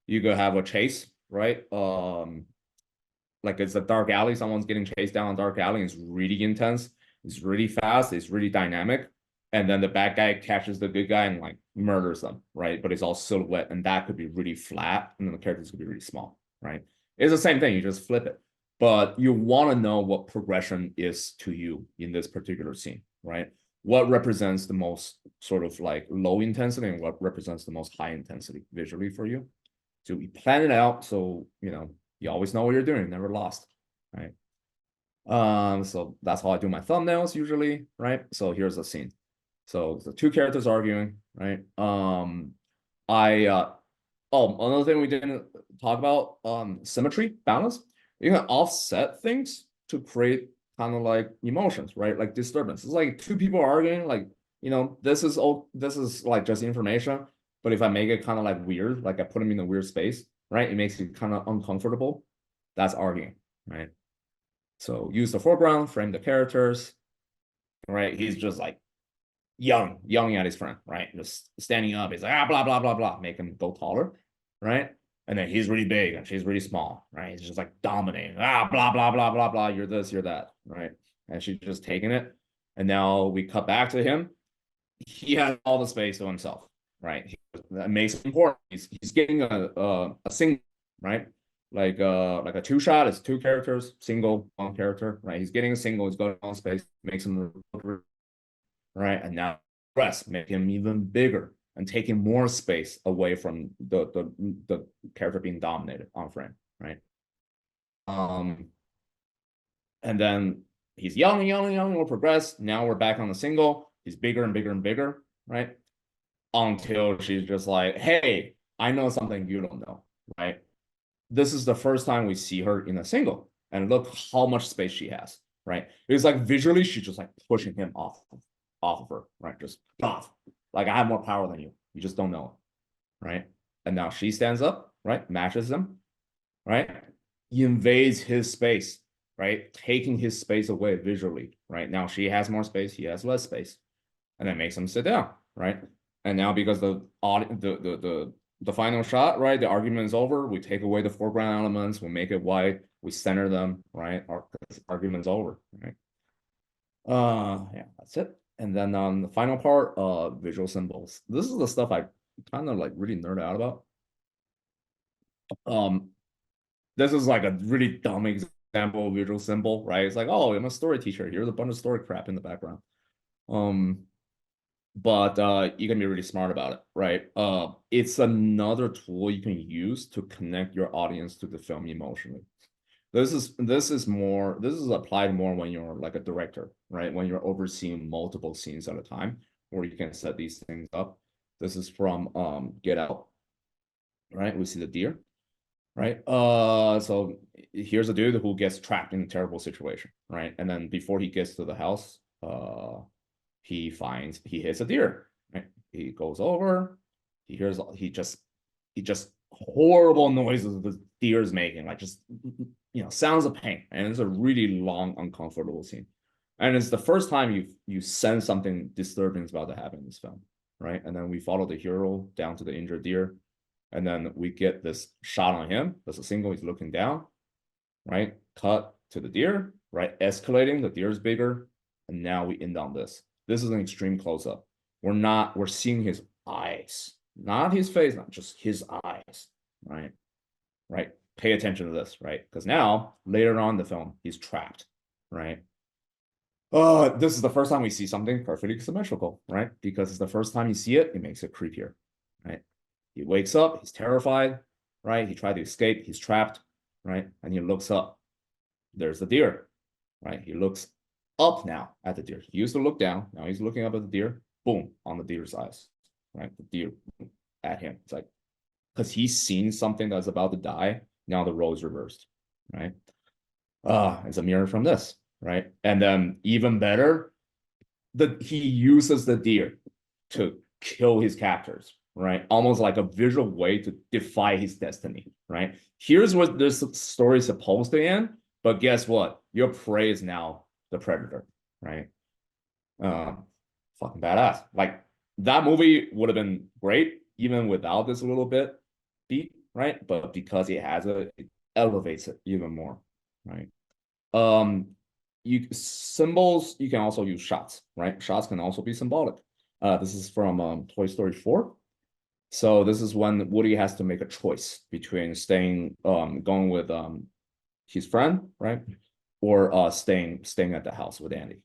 You could have a chase, right? Like it's a dark alley. Someone's getting chased down a dark alley. It's really intense. It's really fast. It's really dynamic. And then the bad guy catches the good guy and like murders them, right? But it's all silhouette, and that could be really flat, and then the characters could be really small, right? It's the same thing. You just flip it, but you want to know what progression is to you in this particular scene, right? What represents the most sort of like low intensity and what represents the most high intensity visually for you. So we plan it out so you know you always know what you're doing, never lost, right? So that's how I do my thumbnails usually, right? So here's the scene. So the two characters arguing, right? I oh, another thing we didn't talk about, symmetry, balance. You can offset things to create kind of like emotions, right? Like disturbance. It's like two people arguing, like, you know, this is like just information. But if I make it kind of like weird, like I put them in a weird space, right? It makes it kind of uncomfortable. That's arguing, right? So use the foreground, frame the characters, right? He's just like yelling at his friend, right? Just standing up. He's like, ah, blah, blah, blah, blah, make him go taller, right? And then he's really big and she's really small, right? He's just like dominating, ah, blah, blah, blah, blah, blah. You're this, you're that, right? And she's just taking it. And now we cut back to him. He has all the space to himself, right? That makes it important. He's getting a single, right? Like a two shot is two characters, single one character, right? He's getting a single, he's got all space, makes him look, right? And now rest, make him even bigger and taking more space away from the character being dominated on frame, right? And then he's yelling, we'll progress. Now we're back on the single. He's bigger and bigger and bigger, right? Until she's just like, hey, I know something you don't know, right? This is the first time we see her in a single, and look how much space she has, right? It's like visually, she's just like pushing him off of her, right? Just off. Like I have more power than you. You just don't know it, right? And now she stands up, right? Matches him, right? He invades his space, right? Taking his space away visually, right? Now she has more space, he has less space, and that makes him sit down, right? And now because the final shot, right? The argument is over. We take away the foreground elements, we make it white, we center them, right? Our argument's over, right? Yeah, that's it. And then on the final part, visual symbols. This is the stuff I kind of like really nerd out about. This is like a really dumb example of visual symbol, right? It's like, oh, I'm a story teacher. Here's a bunch of story crap in the background. but you can be really smart about it, right? It's another tool you can use to connect your audience to the film emotionally. This is applied more when you're like a director, right? When you're overseeing multiple scenes at a time, where you can set these things up. This is from Get Out, right? We see the deer, right? So here's a dude who gets trapped in a terrible situation, right? And then before he gets to the house, he hits a deer, right? He goes over, he just horrible noises the deer's making, like just sounds of pain, and it's a really long, uncomfortable scene. And it's the first time you sense something disturbing is about to happen in this film, right? And then we follow the hero down to the injured deer, and then we get this shot on him. There's a single, he's looking down, right? Cut to the deer, right? Escalating, the deer's bigger, and now we end on this. This is an extreme close-up. We're seeing his eyes, not his face, not just his eyes, right? Right? Pay attention to this, right? Because now, later on in the film, he's trapped, right? This is the first time we see something perfectly symmetrical, right? Because it's the first time you see it, it makes it creepier, right? He wakes up, he's terrified, right? He tried to escape, he's trapped, right? And he looks up. There's the deer, right? He looks up now at the deer. He used to look down, now he's looking up at the deer, boom, on the deer's eyes, right? The deer at him. It's like, because he's seen something that's about to die, now the role's reversed, right? It's a mirror from this, right? And then even better, he uses the deer to kill his captors, right? Almost like a visual way to defy his destiny, right? Here's what this story is supposed to end, but guess what? Your prey is now the predator, right? Fucking badass. Like, that movie would have been great even without this little bit beat, right? But because it elevates it even more, right? Symbols, you can also use shots, right? Shots can also be symbolic. This is from Toy Story 4. So this is when Woody has to make a choice between going with his friend, right? Or staying at the house with Andy.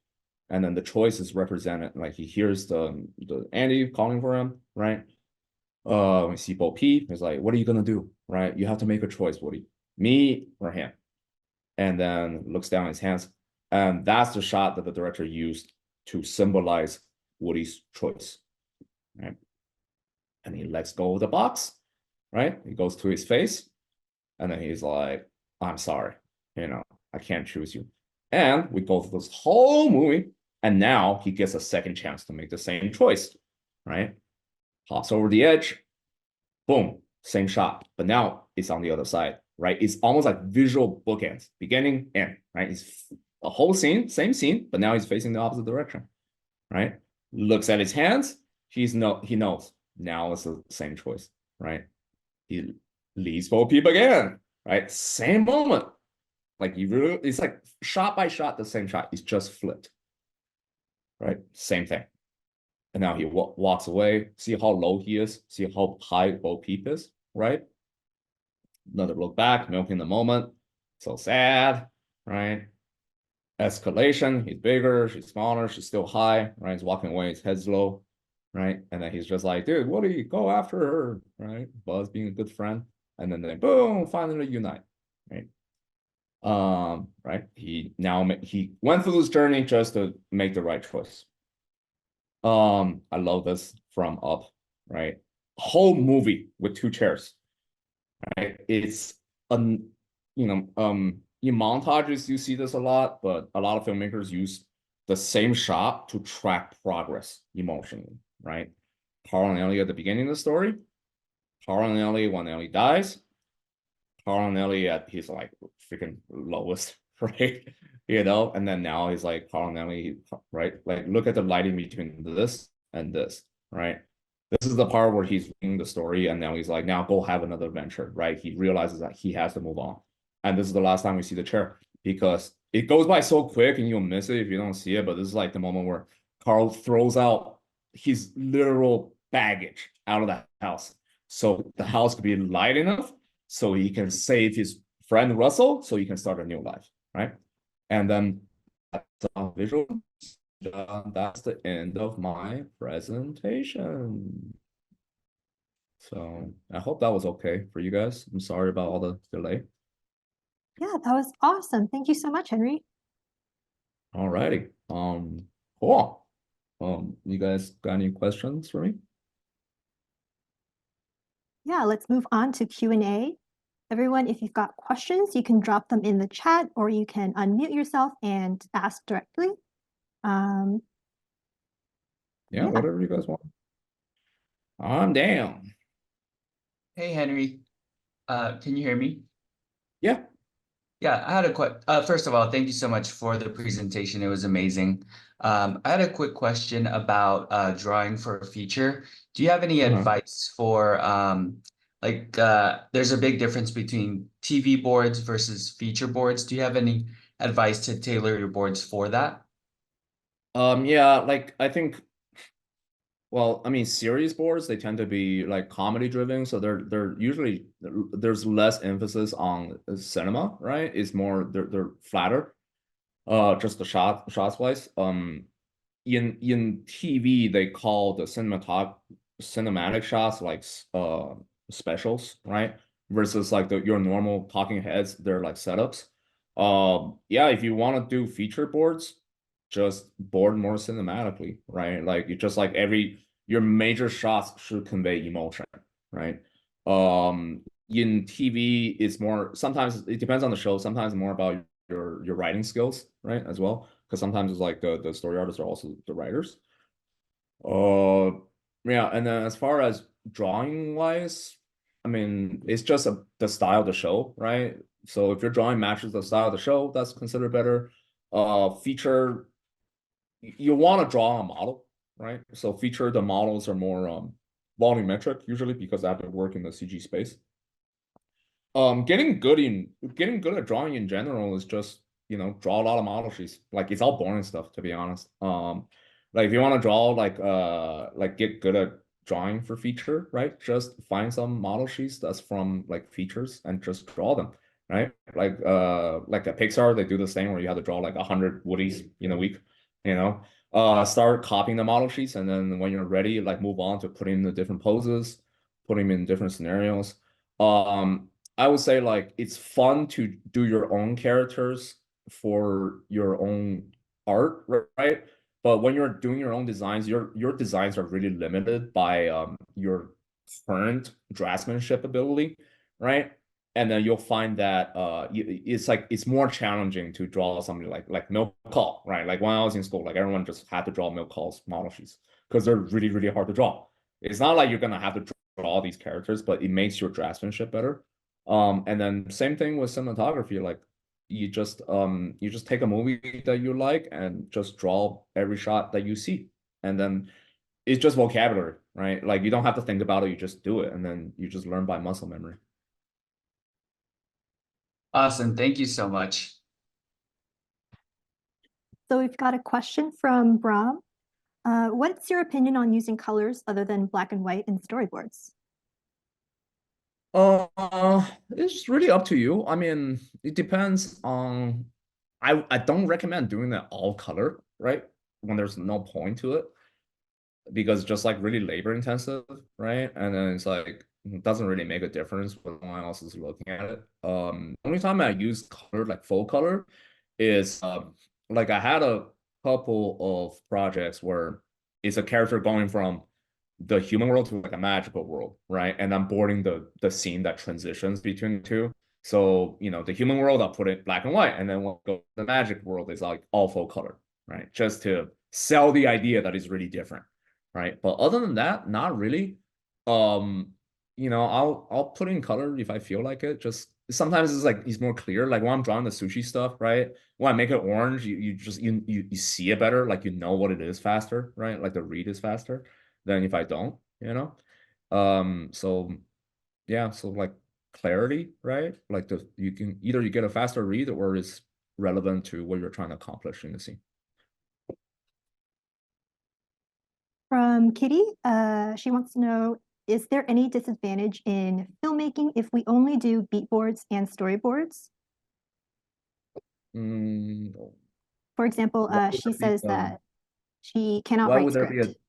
And then the choice is represented, like he hears the Andy calling for him, right? We see Bo Peep. He's like, what are you gonna do? Right? You have to make a choice, Woody. Me or him. And then looks down at his hands. And that's the shot that the director used to symbolize Woody's choice. Right? And he lets go of the box, right? He goes to his face, and then he's like, I'm sorry, I can't choose you. And we go through this whole movie, and now he gets a second chance to make the same choice, right? Hops over the edge, boom, same shot, but now it's on the other side, right? It's almost like visual bookends, beginning, end, right? It's a whole scene, same scene, but now he's facing the opposite direction, right? Looks at his hands, he knows now it's the same choice, right? He leaves Bo Peep again, right? Same moment. Like it's like shot by shot, the same shot. He's just flipped, right? Same thing. And now he walks away. See how low he is. See how high Bo Peep is, right? Another look back, milking the moment. So sad, right? Escalation. He's bigger. She's smaller. She's still high, right? He's walking away. His head's low, right? And then he's just like, dude, what do you go after her, right? Buzz being a good friend. And then they boom, finally unite, right? Right. He went through this journey just to make the right choice. I love this from Up, right? Whole movie with two chairs, right? It's in montages you see this a lot, but a lot of filmmakers use the same shot to track progress emotionally, right? Carl and Ellie at the beginning of the story, Carl and Ellie when Ellie dies, Carl and Ellie at his like freaking lowest, right? And then now he's like Carl and Ellie, right? Like look at the lighting between this and this, right? This is the part where he's reading the story, and now he's like, now go have another adventure, right? He realizes that he has to move on. And this is the last time we see the chair, because it goes by so quick and you'll miss it if you don't see it. But this is like the moment where Carl throws out his literal baggage out of the house. So the house could be light enough so he can save his friend Russell so he can start a new life, right? And then visual, that's the end of my presentation. So I hope that was okay for you guys. I'm sorry about all the delay. Yeah, that was awesome. Thank you so much, Henry. Alrighty. Cool. You guys got any questions for me? Yeah, let's move on to Q&A. Everyone, if you've got questions, you can drop them in the chat or you can unmute yourself and ask directly. Um, Yeah, yeah, whatever you guys want. I'm down. Hey, Henry. Can you hear me? Yeah. Yeah, I had a quick, first of all, thank you so much for the presentation. It was amazing. I had a quick question about drawing for a feature. Do you have any advice for there's a big difference between TV boards versus feature boards. Do you have any advice to tailor your boards for that? Yeah, like I think, well, I mean, series boards, they tend to be like comedy driven, so they're usually there's less emphasis on cinema, right? It's more they're flatter. Just the shots wise. In TV they call the cinematic shots like specials, right? Versus like your normal talking heads, they're like setups. Yeah, if you want to do feature boards, just board more cinematically, right? Like you just like your major shots should convey emotion, right? In TV, it's more sometimes it depends on the show, sometimes more about your writing skills, right? As well. Because sometimes it's like the story artists are also the writers. Uh, yeah, and then as far as drawing wise, I mean, it's just the style of the show, right? So if your drawing matches the style of the show, that's considered better. Feature, you want to draw a model, right? So feature, the models are more volumetric usually because I have to work in the CG space. Getting good at drawing in general is just, draw a lot of model sheets. Like it's all boring stuff, to be honest. Like if you want to draw like get good at drawing for feature, right? Just find some model sheets that's from like features and just draw them, right? Like at Pixar, they do this thing where you have to draw like 100 Woodies in a week, you know. Start copying the model sheets, and then when you're ready, like move on to putting the different poses, putting them in different scenarios. Um, I would say like it's fun to do your own characters for your own art, right? But when you're doing your own designs, your designs are really limited by your current draftsmanship ability, right? And then you'll find that it's like it's more challenging to draw something like milk call, right? Like when I was in school, like everyone just had to draw milk calls model sheets because they're really, really hard to draw. It's not like you're gonna have to draw these characters, but it makes your draftsmanship better. And then same thing with cinematography, like you just take a movie that you like and just draw every shot that you see. And then it's just vocabulary, right? Like you don't have to think about it, you just do it, and then you just learn by muscle memory. Awesome. Thank you so much. so we've got a question from Brahm. What's your opinion on using colors other than black and white in storyboards? It's really up to you. I mean, it depends on I don't recommend doing that all color, right? When there's no point to it. Because it's just like really labor intensive, right? And then it's like it doesn't really make a difference when no one else is looking at it. Only time I use color, like full color, is like I had a couple of projects where it's a character going from the human world to like a magical world, right? And I'm boarding the scene that transitions between the two. So, the human world, I'll put it black and white, and then we'll go the magic world is like all full color, right? Just to sell the idea that it's really different, right? But other than that, not really. Um, I'll put in color if I feel like it. Just sometimes it's like it's more clear. Like when I'm drawing the sushi stuff, right? When I make it orange, you see it better, like you know what it is faster, right? Like the read is faster than if I don't. So yeah, so like clarity, right? Like you can either you get a faster read or it's relevant to what you're trying to accomplish in the scene. From Kitty, she wants to know, is there any disadvantage in filmmaking if we only do beat boards and storyboards? Mm, For example, what would she be says that She cannot Why write would there be a? script.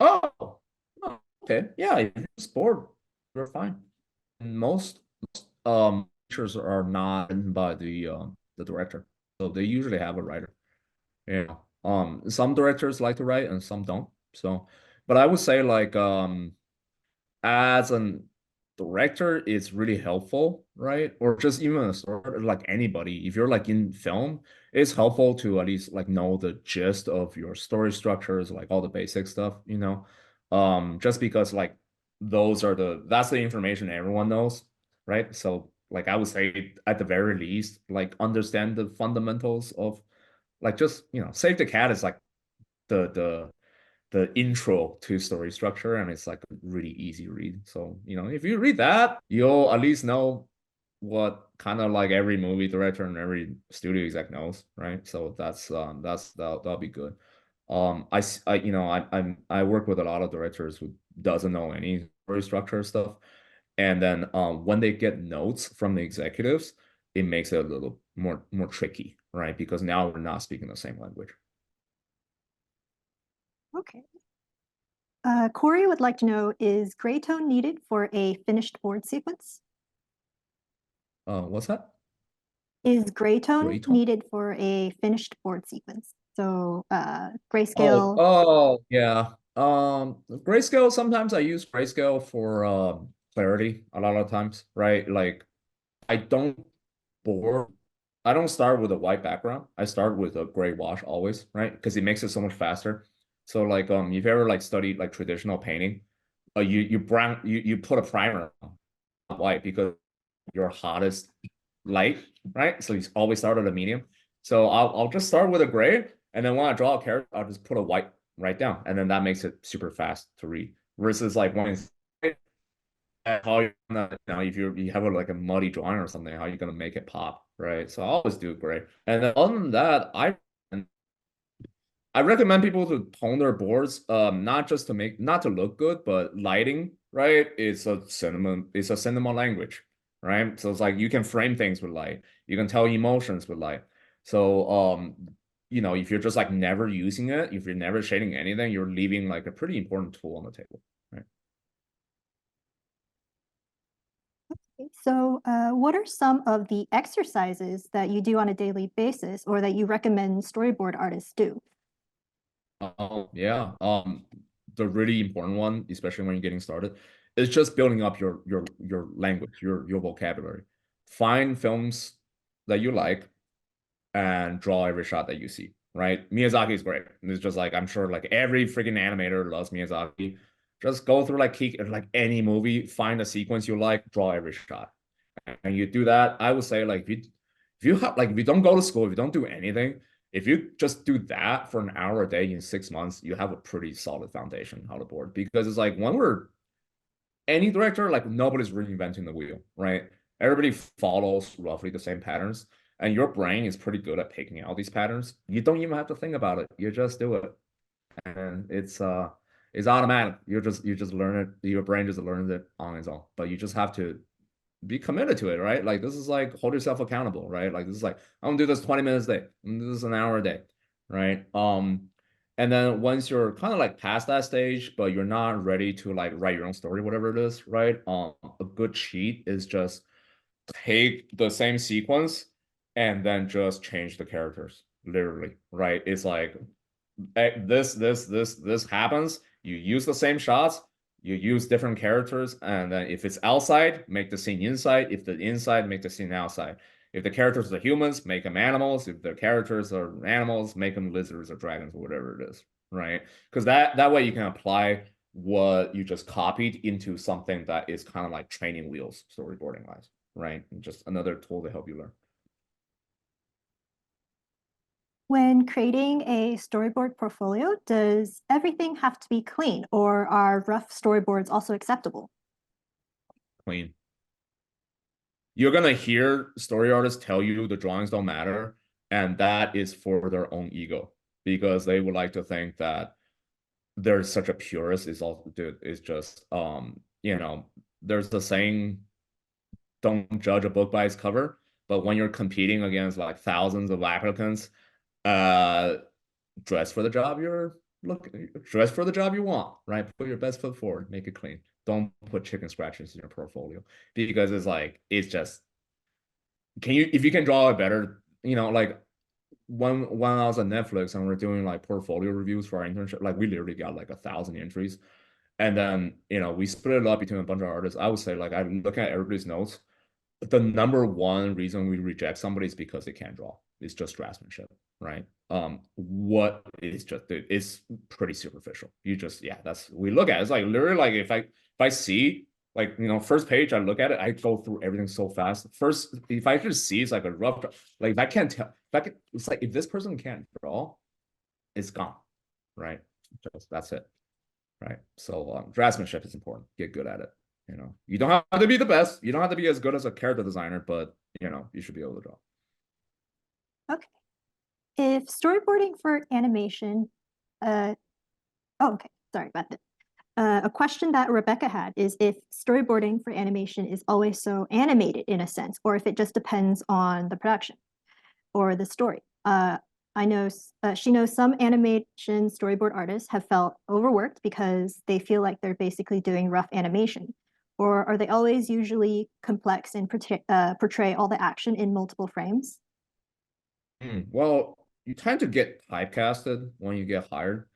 Oh, oh, okay. Yeah, if it's bored, you're fine. Most features are not written by the director, so they usually have a writer. Yeah. Some directors like to write and some don't. So, but I would say like as an director, it's really helpful, right? Or just even a story, like anybody, if you're like in film, it's helpful to at least like know the gist of your story structures, like all the basic stuff, you know. Just because like that's the information everyone knows, right? So like I would say at the very least, like understand the fundamentals of like just, you know, Save the Cat is like the the intro to story structure, and it's like a really easy read. So, you know, if you read that, you'll at least know what kind of like every movie director and every studio exec knows, right? So that'll be good. I you know I work with a lot of directors who doesn't know any story structure stuff, and then when they get notes from the executives, it makes it a little more tricky, right? Because now we're not speaking the same language. Okay. Corey would like to know, is gray tone needed for a finished board sequence? What's that? Is gray tone Gray tone? needed for a finished board sequence? So Oh, grayscale. oh, yeah. Grayscale, sometimes I use grayscale for clarity a lot of times, right? Like I don't board, I don't start with a white background. I start with a gray wash always, right? Because it makes it so much faster. So like if you ever like studied like traditional painting, you put a primer on white because your hottest light, right? So you always start at a medium. So I'll just start with a gray, and then when I draw a character, I'll just put a white right down, and then that makes it super fast to read. Versus like when it's how you're gonna, you know, if you have like a muddy drawing or something, how you're gonna make it pop, right? So I always do gray. And then other than that, I recommend people to tone their boards, not just to not to look good, but lighting, right? It's a cinema language, right? So it's like you can frame things with light, you can tell emotions with light. So, you know, if you're just like never using it, if you're never shading anything, you're leaving like a pretty important tool on the table, right? So what are some of the exercises that you do on a daily basis or that you recommend storyboard artists do? Yeah. The really important one, especially when you're getting started, is just building up your language, your vocabulary. Find films that you like and draw every shot that you see, right? Miyazaki is great. It's just like I'm sure like every freaking animator loves Miyazaki. Just go through like any movie, find a sequence you like, draw every shot. And you do that, I would say like if you don't go to school, if you don't do anything, if you just do that for an hour a day in 6 months, you have a pretty solid foundation how to board. Because it's like when we're any director, like nobody's reinventing the wheel, right? Everybody follows roughly the same patterns, and your brain is pretty good at picking out these patterns. You don't even have to think about it. You just do it. And it's automatic. You just learn it. Your brain just learns it on its own. But you just have to be committed to it, right? Like this is like hold yourself accountable, right? Like this is like I'm gonna do this 20 minutes a day. I'm gonna do this an hour a day, right? And then once you're kind of like past that stage, but you're not ready to like write your own story, whatever it is, right? A good cheat is just take the same sequence and then just change the characters, literally, right? It's like this happens. You use the same shots, you use different characters, and then if it's outside, make the scene inside. If the inside, make the scene outside. If the characters are humans, make them animals. If the characters are animals, make them lizards or dragons or whatever it is, right? Because that way you can apply what you just copied into something that is kind of like training wheels, storyboarding wise, right? And just another tool to help you learn. When creating a storyboard portfolio, does everything have to be clean or are rough storyboards also acceptable? Clean. You're gonna hear story artists tell you the drawings don't matter, and that is for their own ego because they would like to think that they're such a purist. Is also dude is just you know, there's the saying, don't judge a book by its cover, but when you're competing against like thousands of applicants, uh dress for the job dress for the job you want, right? Put your best foot forward, make it clean. Don't put chicken scratches in your portfolio, because it's like, it's just, if you can draw it better, like when I was at Netflix and we're doing like portfolio reviews for our internship, like we literally got like 1,000 entries. And then, we split it up between a bunch of artists. I would say, like, I'm looking at everybody's notes. The number one reason we reject somebody is because they can't draw. It's just draftsmanship, right? What is just, it's pretty superficial. You just, yeah, we look at it. It's like literally, like, if I see, like, first page, I look at it, I go through everything so fast. First, if I just see it's like a rough, like, if I can't tell, it's like, if this person can't draw, it's gone, right? That's it. Right. So draftsmanship is important. Get good at it. You don't have to be the best. You don't have to be as good as a character designer, but you should be able to draw. Okay. If storyboarding for animation, oh, okay, sorry about that. A question that Rebecca had is if storyboarding for animation is always so animated in a sense, or if it just depends on the production or the story. I know she knows some animation storyboard artists have felt overworked because they feel like they're basically doing rough animation. Or are they always usually complex and portray all the action in multiple frames? Well, you tend to get typecasted when you get hired,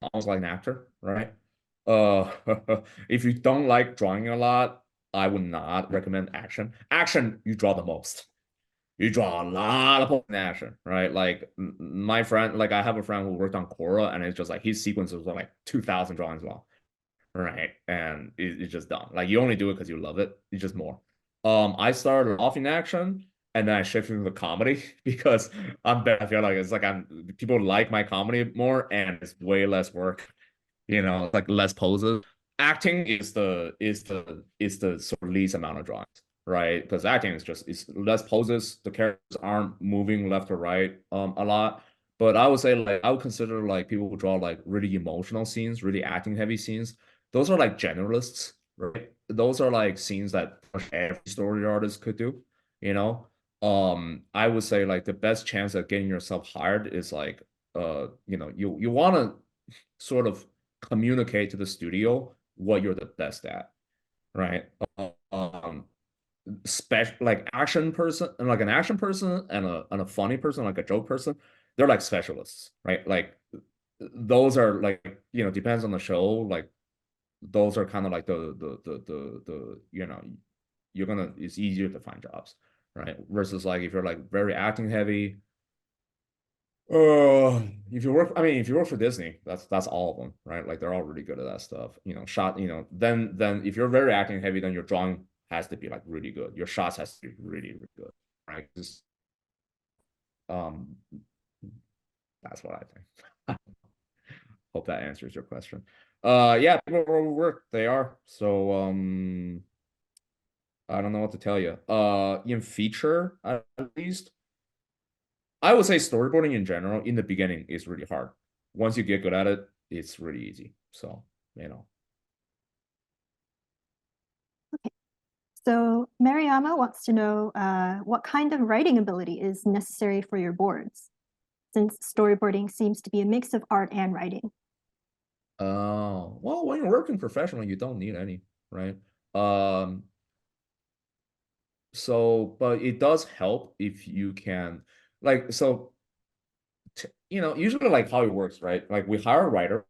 almost like an actor, right? Uh, if you don't like drawing a lot, I would not recommend action. Action, you draw the most. You draw a lot of action, right? Like my friend, like I have a friend who worked on Korra, and it's just like his sequences are like 2,000 drawings long, right? And it's just done. Like you only do it because you love it. It's just more. I started off in action, and then I shifted into comedy because I feel like it's like people like my comedy more, and it's way less work, like less poses. Acting is the sort of least amount of drawings, right? Because acting is less poses. The characters aren't moving left or right a lot. But I would say, like, I would consider like people who draw like really emotional scenes, really acting heavy scenes. Those are like generalists, right? Those are like scenes that every story artist could do, you know. I would say like the best chance of getting yourself hired is like you want to sort of communicate to the studio what you're the best at, right? Um, special like action person and like an action person and a funny person, like a joke person, they're like specialists, right? Like those are like, depends on the show. Like those are kind of like the it's easier to find jobs, right? Versus like if you're like very acting heavy, if you work for Disney, that's all of them, right? Like they're all really good at that stuff. Then if you're very acting heavy, then your drawing has to be like really good. Your shots has to be really, really good, right? Um, that's what I think. Hope that answers your question. Yeah, people overwork, they are. So I don't know what to tell you. In feature, at least, I would say storyboarding in general in the beginning is really hard. Once you get good at it, it's really easy. So, Okay. So Mariama wants to know what kind of writing ability is necessary for your boards, since storyboarding seems to be a mix of art and writing. Well, when you're working professionally, you don't need any, right? Um, but it does help if you can, like, usually like how it works, right? Like we hire a writer,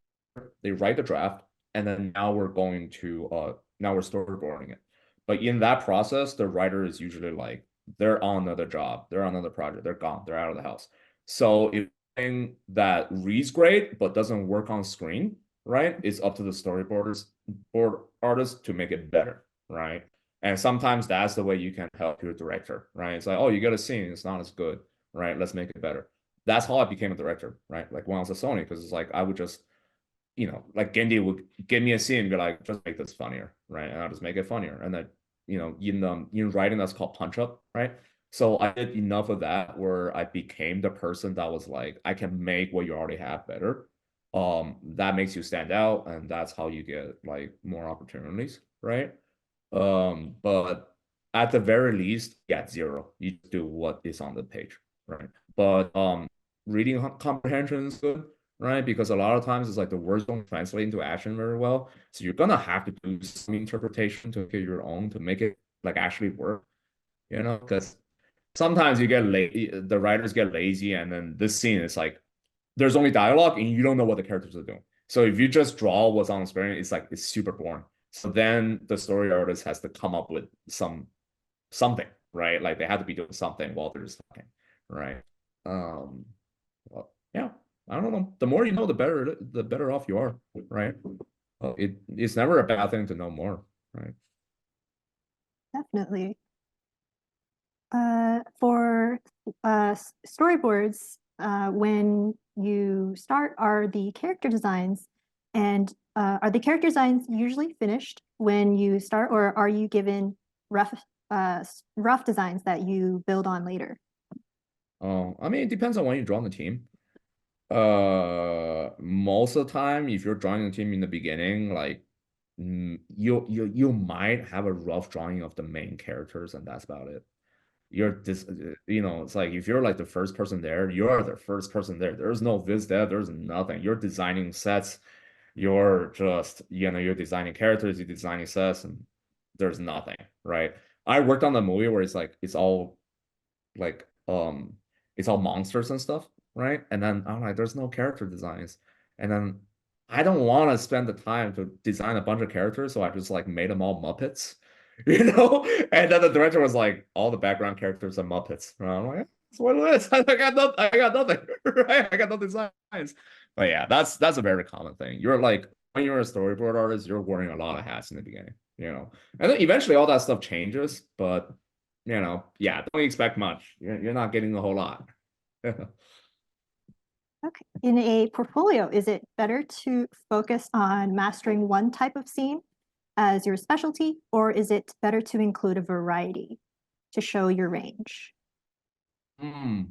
they write the draft, and then now we're storyboarding it. But in that process, the writer is usually like they're on another job, they're on another project, they're gone, they're out of the house. So if thing that reads great but doesn't work on screen, right, it's up to the board artist to make it better, right? And sometimes that's the way you can help your director, right? It's like, oh, you got a scene, it's not as good, right? Let's make it better. That's how I became a director, right? Like when I was at Sony, because it's like I would just, like Gendy would give me a scene and be like, just make this funnier, right? And I'll just make it funnier. And then, in writing, that's called punch up, right? So I did enough of that where I became the person that was like, I can make what you already have better. That makes you stand out, and that's how you get like more opportunities, right? But at the very least, yeah, zero. You do what is on the page, right? But reading comprehension is good, right? Because a lot of times it's like the words don't translate into action very well. So you're gonna have to do some interpretation to get your own to make it like actually work, you know, because sometimes you get lazy, the writers get lazy, and then this scene is like there's only dialogue and you don't know what the characters are doing. So if you just draw what's on the screen, it's like it's super boring. So then the story artist has to come up with something, right? Like they have to be doing something while they're just talking, right? Well, yeah, I don't know. The more you know, the better off you are, right? It's never a bad thing to know more, right? Definitely. For storyboards, when you start, are the character designs usually finished when you start, or are you given rough designs that you build on later? I mean, it depends on when you draw on the team. Most of the time, if you're drawing a team in the beginning, like you might have a rough drawing of the main characters, and that's about it. You're this, you know, it's like if you're like the first person there, you're the first person there. There's no viz dev, there's nothing. You're designing sets, you're just, you know, you're designing characters, you're designing sets, and there's nothing, right? I worked on the movie where it's like like it's all monsters and stuff, right? And then I'm like, there's no character designs. And then I don't want to spend the time to design a bunch of characters, so I just like made them all Muppets, you know? And then the director was like, all the background characters are Muppets. And I'm like, that's what it is. I got nothing, right? I got no designs. But yeah, that's a very common thing. You're like, when you're a storyboard artist, you're wearing a lot of hats in the beginning, you know? And then eventually all that stuff changes, but you know, yeah, don't expect much. You're not getting a whole lot. Okay. In a portfolio, is it better to focus on mastering one type of scene as your specialty, or is it better to include a variety to show your range? Hmm.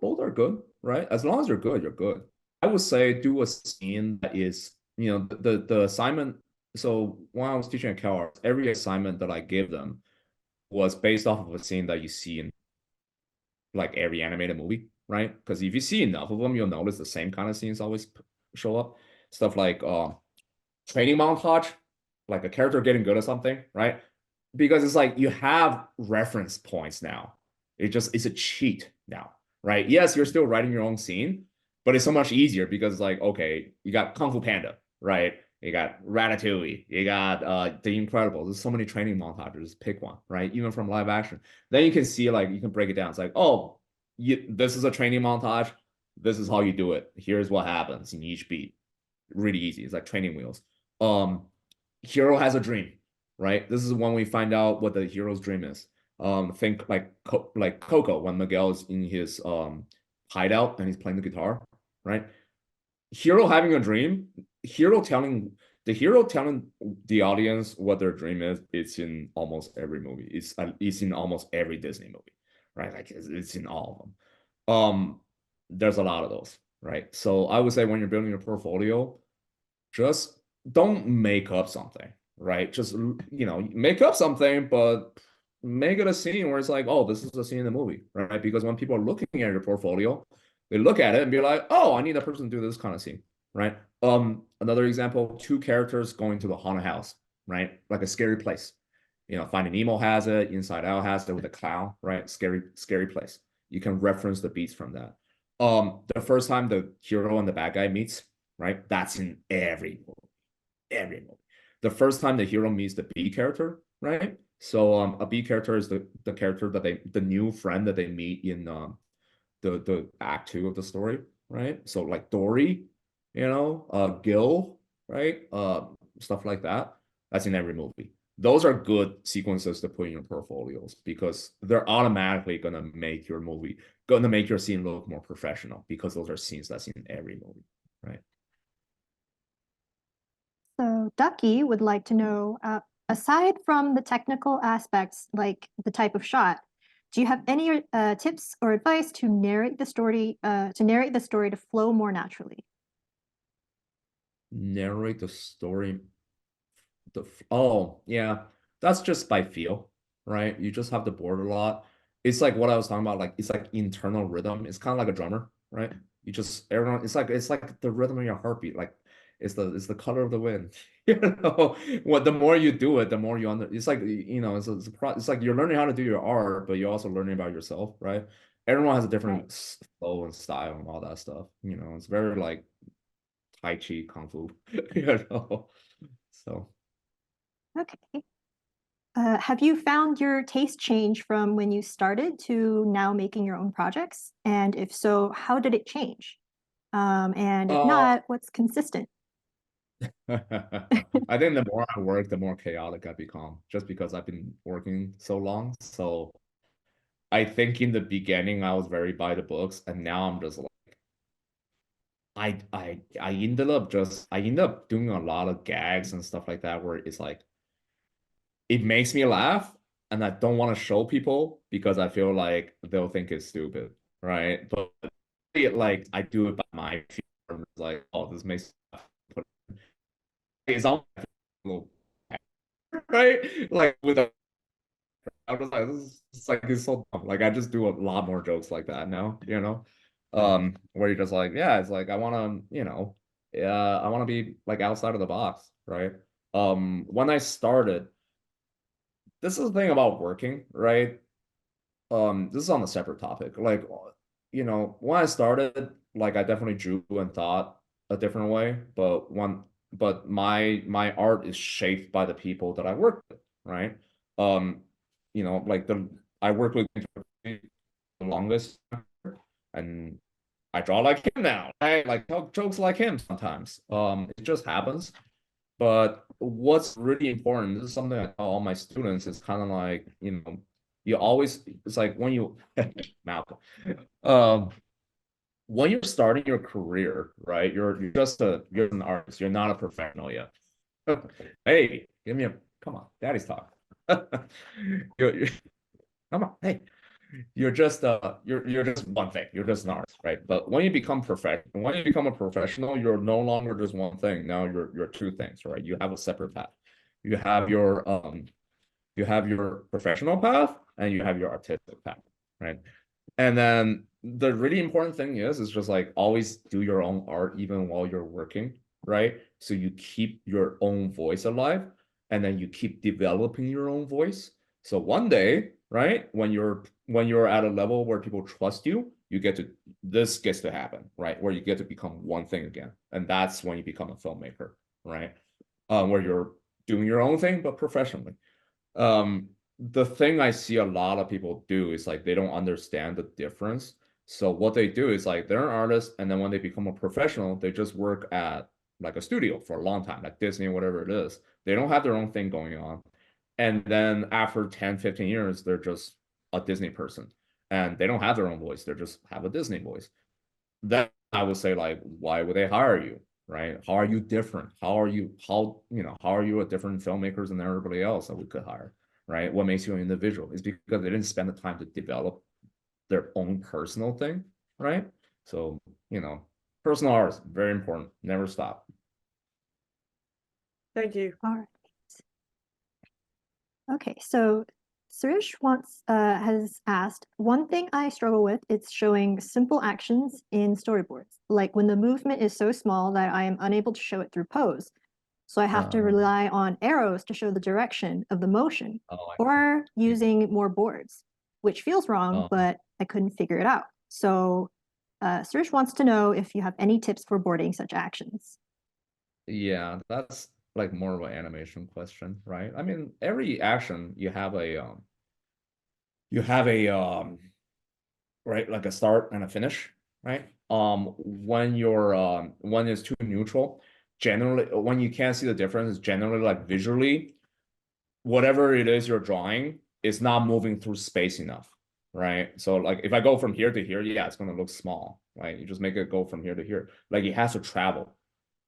Both are good, right? As long as you're good, you're good. I would say do a scene that is, you know, the assignment. So when I was teaching at CalArts, every assignment that I gave them was based off of a scene that you see in like every animated movie, right? Because if you see enough of them, you'll notice the same kind of scenes always show up. Stuff like training montage, like a character getting good at something, right? Because it's like you have reference points now. It's a cheat now, right? Yes, you're still writing your own scene, but it's so much easier because like, okay, you got Kung Fu Panda, right? You got Ratatouille, you got The Incredibles. There's so many training montages. Pick one, right? Even from live action. Then you can see like you can break it down. It's like, oh, this is a training montage. This is how you do it. Here's what happens in each beat. Really easy. It's like training wheels. Hero has a dream, right? This is when we find out what the hero's dream is. Think like Coco when Miguel is in his hideout and he's playing the guitar, right? Hero having a dream, hero telling the audience what their dream is. It's in almost every movie. It's in almost every Disney movie, right? Like it's in all of them. There's a lot of those, right? So I would say when you're building your portfolio, just don't make up something, right? Just, you know, make up something, but make it a scene where it's like, oh, this is a scene in the movie, right? Because when people are looking at your portfolio, they look at it and be like, oh, I need a person to do this kind of scene, right? Another example, two characters going to the haunted house, right? Like a scary place. You know, Finding Nemo has it, Inside Out has it with a clown, right? Scary place. You can reference the beats from that. The first time the hero and the bad guy meets, right? That's in every movie. Every movie. The first time the hero meets the B character, right? So a B character is the character that the new friend that they meet in the act 2 of the story, right? So like Dory, you know, Gil, right? Stuff like that. That's in every movie. Those are good sequences to put in your portfolios because they're automatically gonna make your scene look more professional because those are scenes that's in every movie, right? So Ducky would like to know, aside from the technical aspects, like the type of shot, do you have any tips or advice to narrate the story to flow more naturally? Narrate the story. Oh yeah, that's just by feel, right? You just have to board a lot. It's like what I was talking about, like it's like internal rhythm. It's kind of like a drummer, right? You just everyone. It's like the rhythm of your heartbeat. Like it's the color of the wind. You know, what the more you do it, the more you under. It's like it's like you're learning how to do your art, but you're also learning about yourself, right? Everyone has a different Right. flow and style and all that stuff. You know, it's very like Tai Chi, Kung Fu. You know, so. Okay. Have you found your taste change from when you started to now making your own projects? And if so, how did it change? And if Uh, not, what's consistent? I think the more I work, the more chaotic I become, just because I've been working so long. So I think in the beginning I was very by the books, and now I'm just like I ended up doing a lot of gags and stuff like that where it's like it makes me laugh, and I don't want to show people because I feel like they'll think it's stupid, right? But like I do it by my feet. Like, oh, this makes me laugh. It's almost right? Like with a, I was like, this is it's like it's so dumb. Like I just do a lot more jokes like that now, you know? Where you're just like, yeah, it's like I wanna, I wanna be like outside of the box, right? When I started, this is the thing about working, right? This is on a separate topic. Like, when I started, like I definitely drew and thought a different way, but my art is shaped by the people that I work with, right? Um, like I work with the longest, and I draw like him now. I like tell jokes like him sometimes. It just happens. But what's really important, this is something I tell all my students, is kind of like, you always, it's like when you, Malcolm, um, when you're starting your career, right? You're an artist. You're not a professional yet. Hey, come on, daddy's talking. You're, come on, hey, you're just one thing. You're just an artist, right? But when you become a professional, you're no longer just one thing. Now you're two things, right? You have a separate path. You have your professional path and you have your artistic path, right? And then the really important thing is just like always do your own art even while you're working, right? So you keep your own voice alive and then you keep developing your own voice. So one day, right, when you're at a level where people trust you, this gets to happen, right? Where you get to become one thing again. And that's when you become a filmmaker, right? Where you're doing your own thing, but professionally. The thing I see a lot of people do is like they don't understand the difference. So what they do is like they're an artist, and then when they become a professional, they just work at like a studio for a long time, like Disney or whatever it is. They don't have their own thing going on. And then after 10, 15 years, they're just a Disney person. And they don't have their own voice. They just have a Disney voice. Then I would say like, why would they hire you? Right? How are you different? How are you a different filmmakers than everybody else that we could hire? Right? What makes you an individual is because they didn't spend the time to develop their own personal thing, right? So, personal art is very important. Never stop. Thank you. All right. Okay, so Suresh has asked, one thing I struggle with is showing simple actions in storyboards, like when the movement is so small that I am unable to show it through pose. So I have to rely on arrows to show the direction of the motion, or using more boards, which feels wrong, but I couldn't figure it out. So Suresh wants to know if you have any tips for boarding such actions. Yeah, that's like more of an animation question, right? I mean, every action you have a right, like a start and a finish, right? When it's too neutral, generally when you can't see the difference, generally like visually, whatever it is you're drawing is not moving through space enough, right? So like if I go from here to here, yeah, it's gonna look small, right? You just make it go from here to here. Like it has to travel,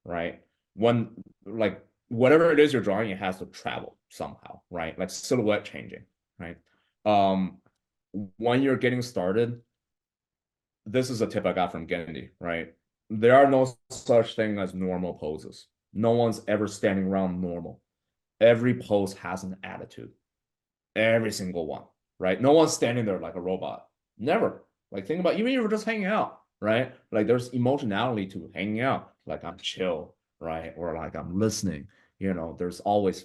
right? When like whatever it is you're drawing, it has to travel somehow, right? Like silhouette changing, right? Um, when you're getting started, this is a tip I got from Gennady, right? There are no such thing as normal poses. No one's ever standing around normal. Every pose has an attitude. Every single one, right? No one's standing there like a robot. Never. Like think about even if you're just hanging out, right? Like there's emotionality to hanging out, like I'm chill, right? Or like I'm listening, you know, there's always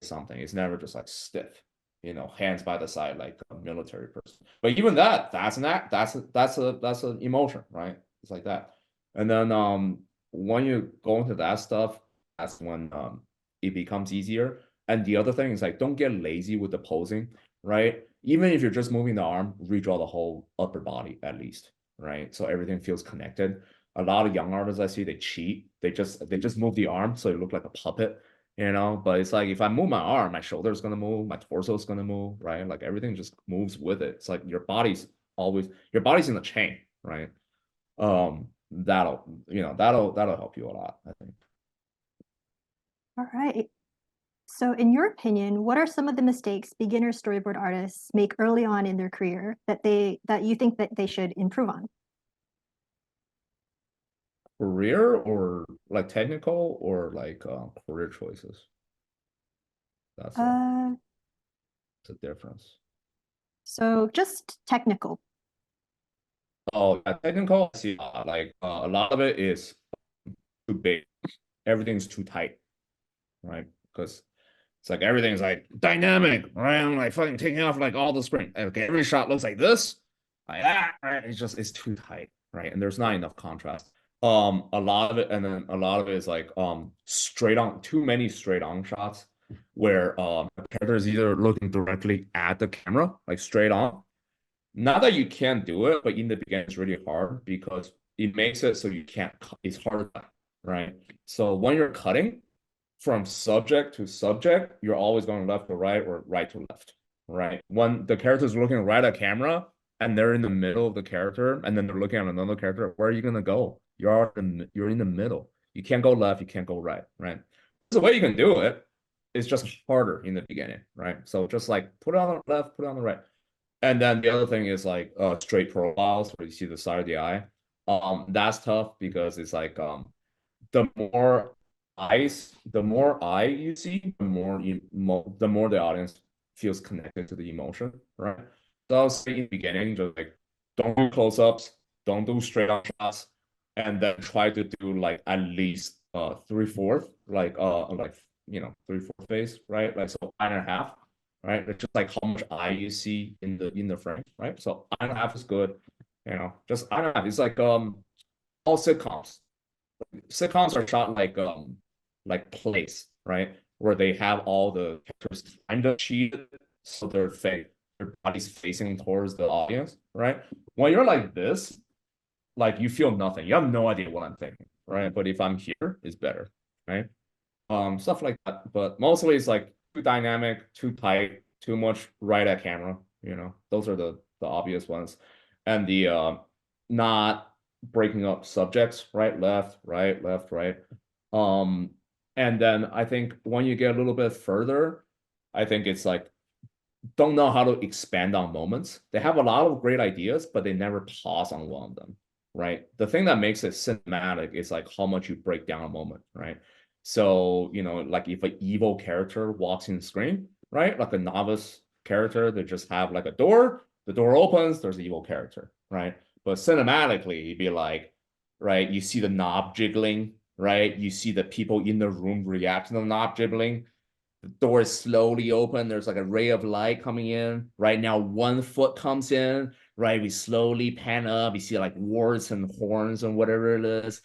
something. It's never just like stiff, you know, hands by the side like a military person. But even that's an act, that's an emotion, right? It's like that. And then when you go into that stuff, that's when it becomes easier. And the other thing is like don't get lazy with the posing, right? Even if you're just moving the arm, redraw the whole upper body at least, right? So everything feels connected. A lot of young artists I see, they cheat. They just move the arm so it look like a puppet, you know. But it's like if I move my arm, my shoulder's gonna move, my torso is gonna move, right? Like everything just moves with it. It's like your body's in a chain, right? That'll that'll help you a lot, I think. All right. So in your opinion, what are some of the mistakes beginner storyboard artists make early on in their career that you think that they should improve on? Career or like technical or like career choices? That's Uh, a difference. so just technical. Oh, yeah, technical, I see like a lot of it is too big. Everything's too tight, right? Because it's like everything's like dynamic, right? I'm like fucking taking off like all the screen. Okay, every shot looks like this, like that, right? It's too tight, right? And there's not enough contrast. A lot of it, and then a lot of it is like straight on, too many straight on shots where the character is either looking directly at the camera, like straight on. Not that you can't do it, but in the beginning it's really hard because it makes it so you can't, it's hard, right? So when you're cutting from subject to subject, you're always going left to right or right to left, right? When the character is looking right at camera and they're in the middle of the character and then they're looking at another character, where are you gonna go? You're in the middle. You can't go left, you can't go right, right? There's a way you can do it. It's just harder in the beginning, right? So just like put it on the left, put it on the right. And then the other thing is like straight profiles where you see the side of the eye. That's tough because it's like the more the more eye you see, the more the audience feels connected to the emotion, right? So I was saying in the beginning, just like don't do close-ups, don't do straight on shots, and then try to do like at least 3/4, like you know 3/4 face, right? Like so 1.5, right? It's just like how much eye you see in the frame, right? So 1.5 is good, you know, just 1.5. It's like all sitcoms. Sitcoms are shot like plays, right? Where they have all the characters kind of cheated, so their body's facing towards the audience, right? When you're like this, like you feel nothing. You have no idea what I'm thinking, right? But if I'm here, it's better, right? Stuff like that. But mostly it's like too dynamic, too tight, too much right at camera. You know, those are the obvious ones, and the not breaking up subjects, right, left, right, left, right. Um, and then I think when you get a little bit further, I think it's like don't know how to expand on moments. They have a lot of great ideas, but they never pause on one of them, right? The thing that makes it cinematic is like how much you break down a moment, right? So, you know, like if an evil character walks in the screen, right? Like a novice character, they just have like a door, the door opens, there's an evil character, right? But cinematically, you'd be like, right, you see the knob jiggling, right? You see the people in the room react to the knob jiggling. The door is slowly open. There's like a ray of light coming in. Right now, 1 foot comes in. Right, we slowly pan up. You see like warts and horns and whatever it is.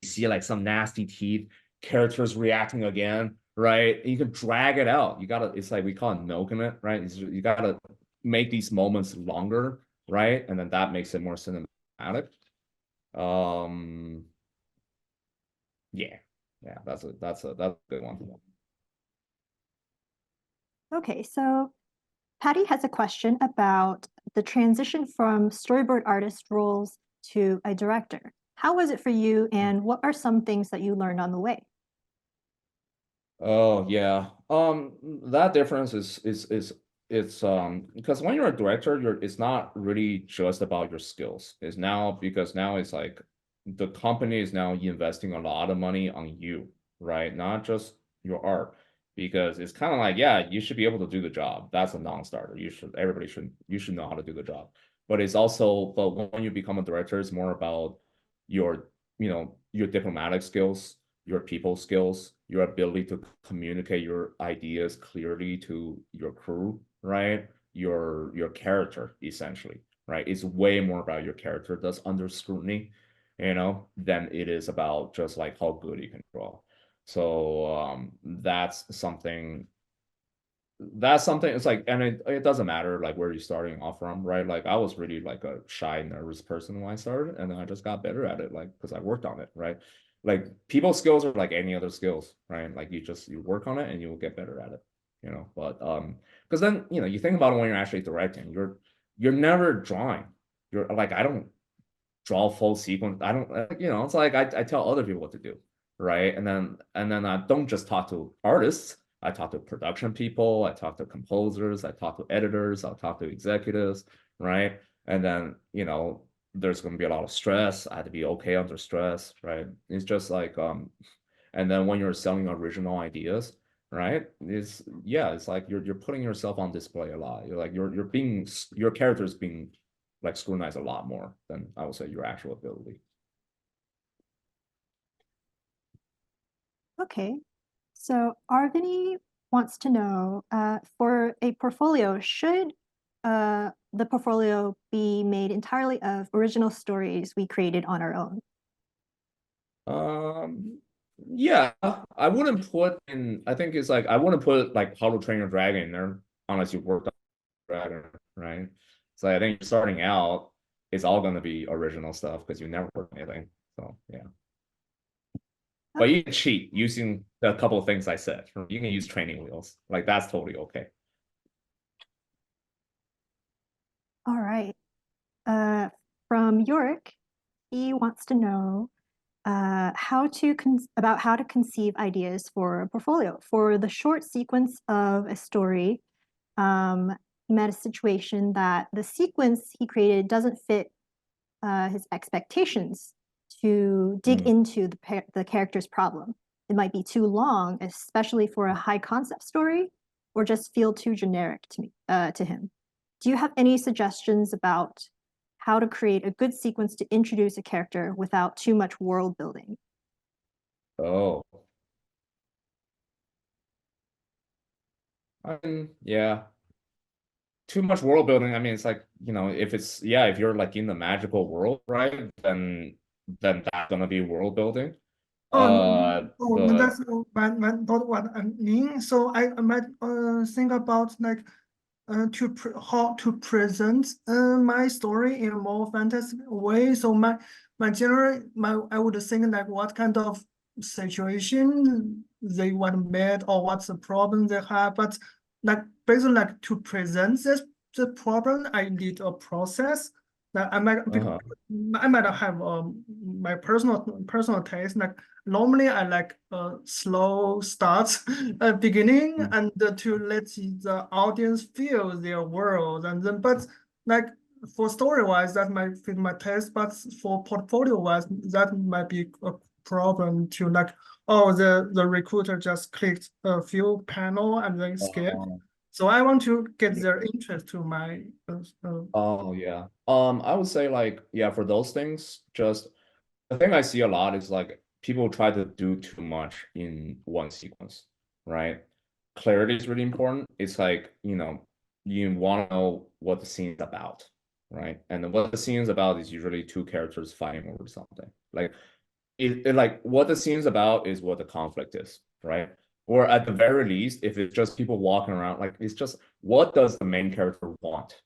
You see like some nasty teeth. Characters reacting again. Right, and you can drag it out. You gotta. It's like we call it milking it. Right, you gotta make these moments longer. Right, and then that makes it more cinematic. Um, yeah, yeah, that's a good one. Okay, so Patty has a question about the transition from storyboard artist roles to a director. How was it for you, and what are some things that you learned on the way? Oh yeah. That difference is it's because when you're a director, it's not really just about your skills. It's now because now it's like the company is now investing a lot of money on you, right? Not just your art. Because it's kind of like, yeah, you should be able to do the job. That's a non-starter. You should know how to do the job. but it's also, but when you become a director, it's more about your, your diplomatic skills, your people skills, your ability to communicate your ideas clearly to your crew, right? Your character, essentially, right? It's way more about your character that's under scrutiny, than it is about just like how good you can draw. So that's something it's like, and it doesn't matter like where you're starting off from, right? Like I was really like a shy, nervous person when I started, and then I just got better at it, like because I worked on it, right? Like people skills are like any other skills, right? Like you work on it and you will get better at it, but because then you think about it when you're actually directing, you're never drawing. You're like, I don't draw full sequence. I don't, it's like I tell other people what to do, right? And then I don't just talk to artists. I talk to production people. I talk to composers. I talk to editors. I'll talk to executives, right? And then there's going to be a lot of stress. I have to be okay under stress, right? It's just like and then when you're selling original ideas, right? It's like you're putting yourself on display a lot. You're like your character's being like scrutinize a lot more than I would say your actual ability. Okay, so Arvini wants to know, for a portfolio, should the portfolio be made entirely of original stories we created on our own? Yeah, I wouldn't put in. I think it's like I wouldn't put like How to Train Your Dragon in there unless you worked on Dragon, right? So I think starting out, it's all going to be original stuff because you never worked on anything. So yeah. But you can cheat using a couple of things I said. You can use training wheels. Like that's totally okay. All right. From York, he wants to know how to conceive ideas for a portfolio. For the short sequence of a story, he met a situation that the sequence he created doesn't fit his expectations to dig into the character's problem. It might be too long, especially for a high concept story, or just feel too generic to him. Do you have any suggestions about how to create a good sequence to introduce a character without too much world building? Oh, yeah. Too much world building. I mean, it's like, if you're like in the magical world, right? Then that's gonna be world building. That's not what I mean. So I might think about like how to present my story in a more fantastic way. So I would think like what kind of situation they want met or what's the problem they have. But like basically like to present the problem, I need a process. Like I might have my personal taste. Like normally I like slow start at beginning and to let the audience feel their world, and then but like for story wise that might fit my taste, but for portfolio wise that might be a problem to like, oh, the recruiter just clicked a few panel and then skip. So I want to get their interest to my Oh yeah. I would say like, yeah, for those things, just the thing I see a lot is like people try to do too much in one sequence, right? Clarity is really important. It's like, you want to know what the scene is about, right? And then what the scene is about is usually two characters fighting over something. Like like what the scene is about is what the conflict is, right? Or at the very least, if it's just people walking around, like it's just what does the main character want,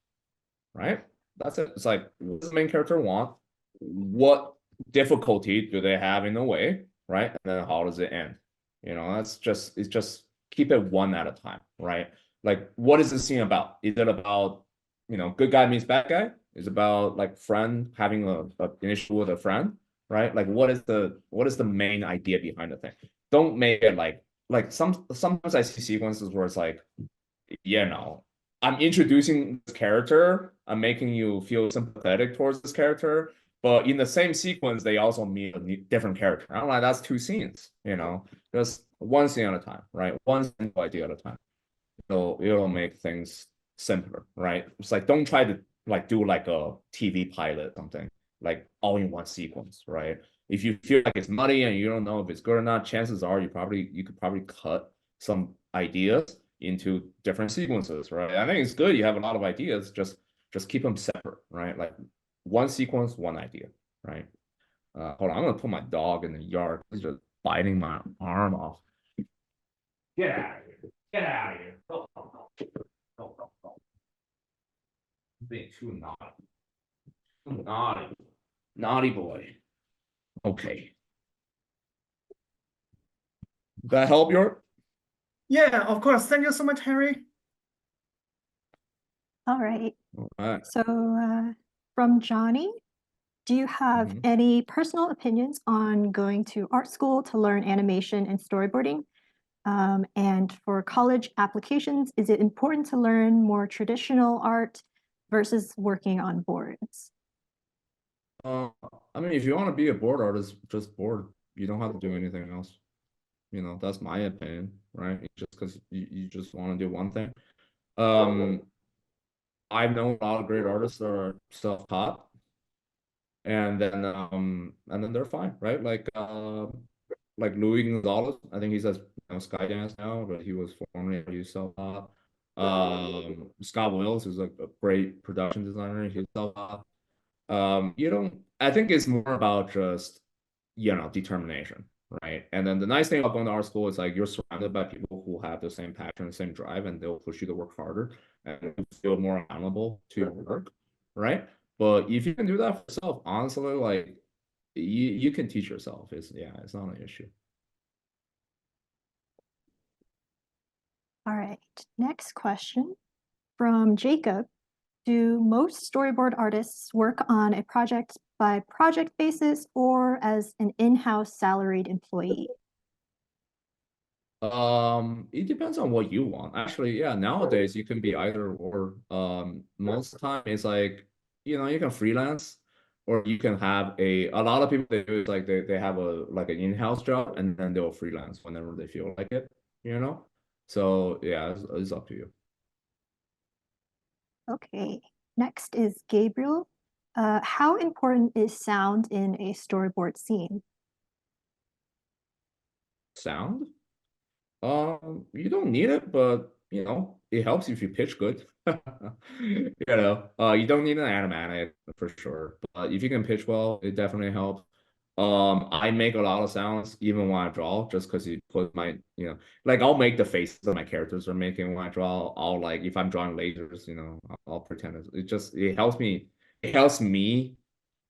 right? That's it. It's like, what does the main character want? What difficulty do they have in the way, right? And then how does it end? It's just keep it one at a time, right? Like, what is the scene about? Is it about, good guy meets bad guy? Is it about like friend having an issue with a friend, right? Like, what is the main idea behind the thing? Don't make it like sometimes I see sequences where it's like, I'm introducing this character, I'm making you feel sympathetic towards this character, but in the same sequence, they also meet a different character. I'm like, that's two scenes, just one scene at a time, right? One simple idea at a time. So it'll make things simpler, right? It's like, don't try to like do like a TV pilot, something like all in one sequence, right? If you feel like it's muddy and you don't know if it's good or not, chances are you could probably cut some ideas into different sequences, right? I think it's good. You have a lot of ideas, just keep them separate, right? Like one sequence, one idea, right? Hold on, I'm gonna put my dog in the yard. He's just biting my arm off. Get out of here! Get out of here! Go, go, go. Go, go, go. Being too naughty. Too naughty. Naughty boy. Okay. Did that help, York? Yeah, of course. Thank you so much, Henry. All right. All right. So from Johnny, do you have any personal opinions on going to art school to learn animation and storyboarding? And for college applications, is it important to learn more traditional art versus working on boards? I mean, if you want to be a board artist, just board. You don't have to do anything else. You know, that's my opinion, right? Just because you just want to do one thing. I've known a lot of great artists that are self-taught, and then they're fine, right? Like Louis Gonzalez, I think he says Skydance now, but he was formerly self-taught. Scott Wills is like a great production designer. He's self-taught. I think it's more about just, determination, right? And then the nice thing about going to art school is like you're surrounded by people who have the same passion, the same drive, and they'll push you to work harder and feel more accountable to your work, right? But if you can do that for yourself, honestly, like you can teach yourself. It's not an issue. All right, next question from Jacob. Do most storyboard artists work on a project by project basis or as an in-house salaried employee? It depends on what you want. Actually, yeah, nowadays you can be either or. Most of the time it's like, you can freelance or you can have a lot of people they do is like they have an in-house job and then they'll freelance whenever they feel like it, So yeah, it's up to you. Okay, next is Gabriel. How important is sound in a storyboard scene? Sound? You don't need it, but it helps if you pitch good. You don't need an animatic for sure, but if you can pitch well, it definitely helps. I make a lot of sounds even when I draw, just because you put my, like I'll make the faces that my characters are making when I draw. I'll like if I'm drawing lasers, I'll pretend it helps me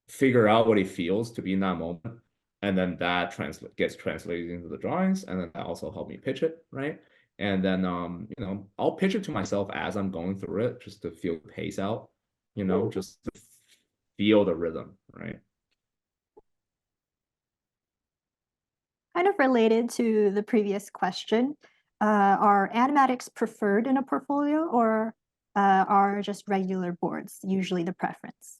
figure out what it feels to be in that moment, and then that gets translated into the drawings, and then that also helped me pitch it, right? And then I'll pitch it to myself as I'm going through it, just to feel the pace out, just to feel the rhythm, right? Kind of related to the previous question, are animatics preferred in a portfolio or are just regular boards usually the preference?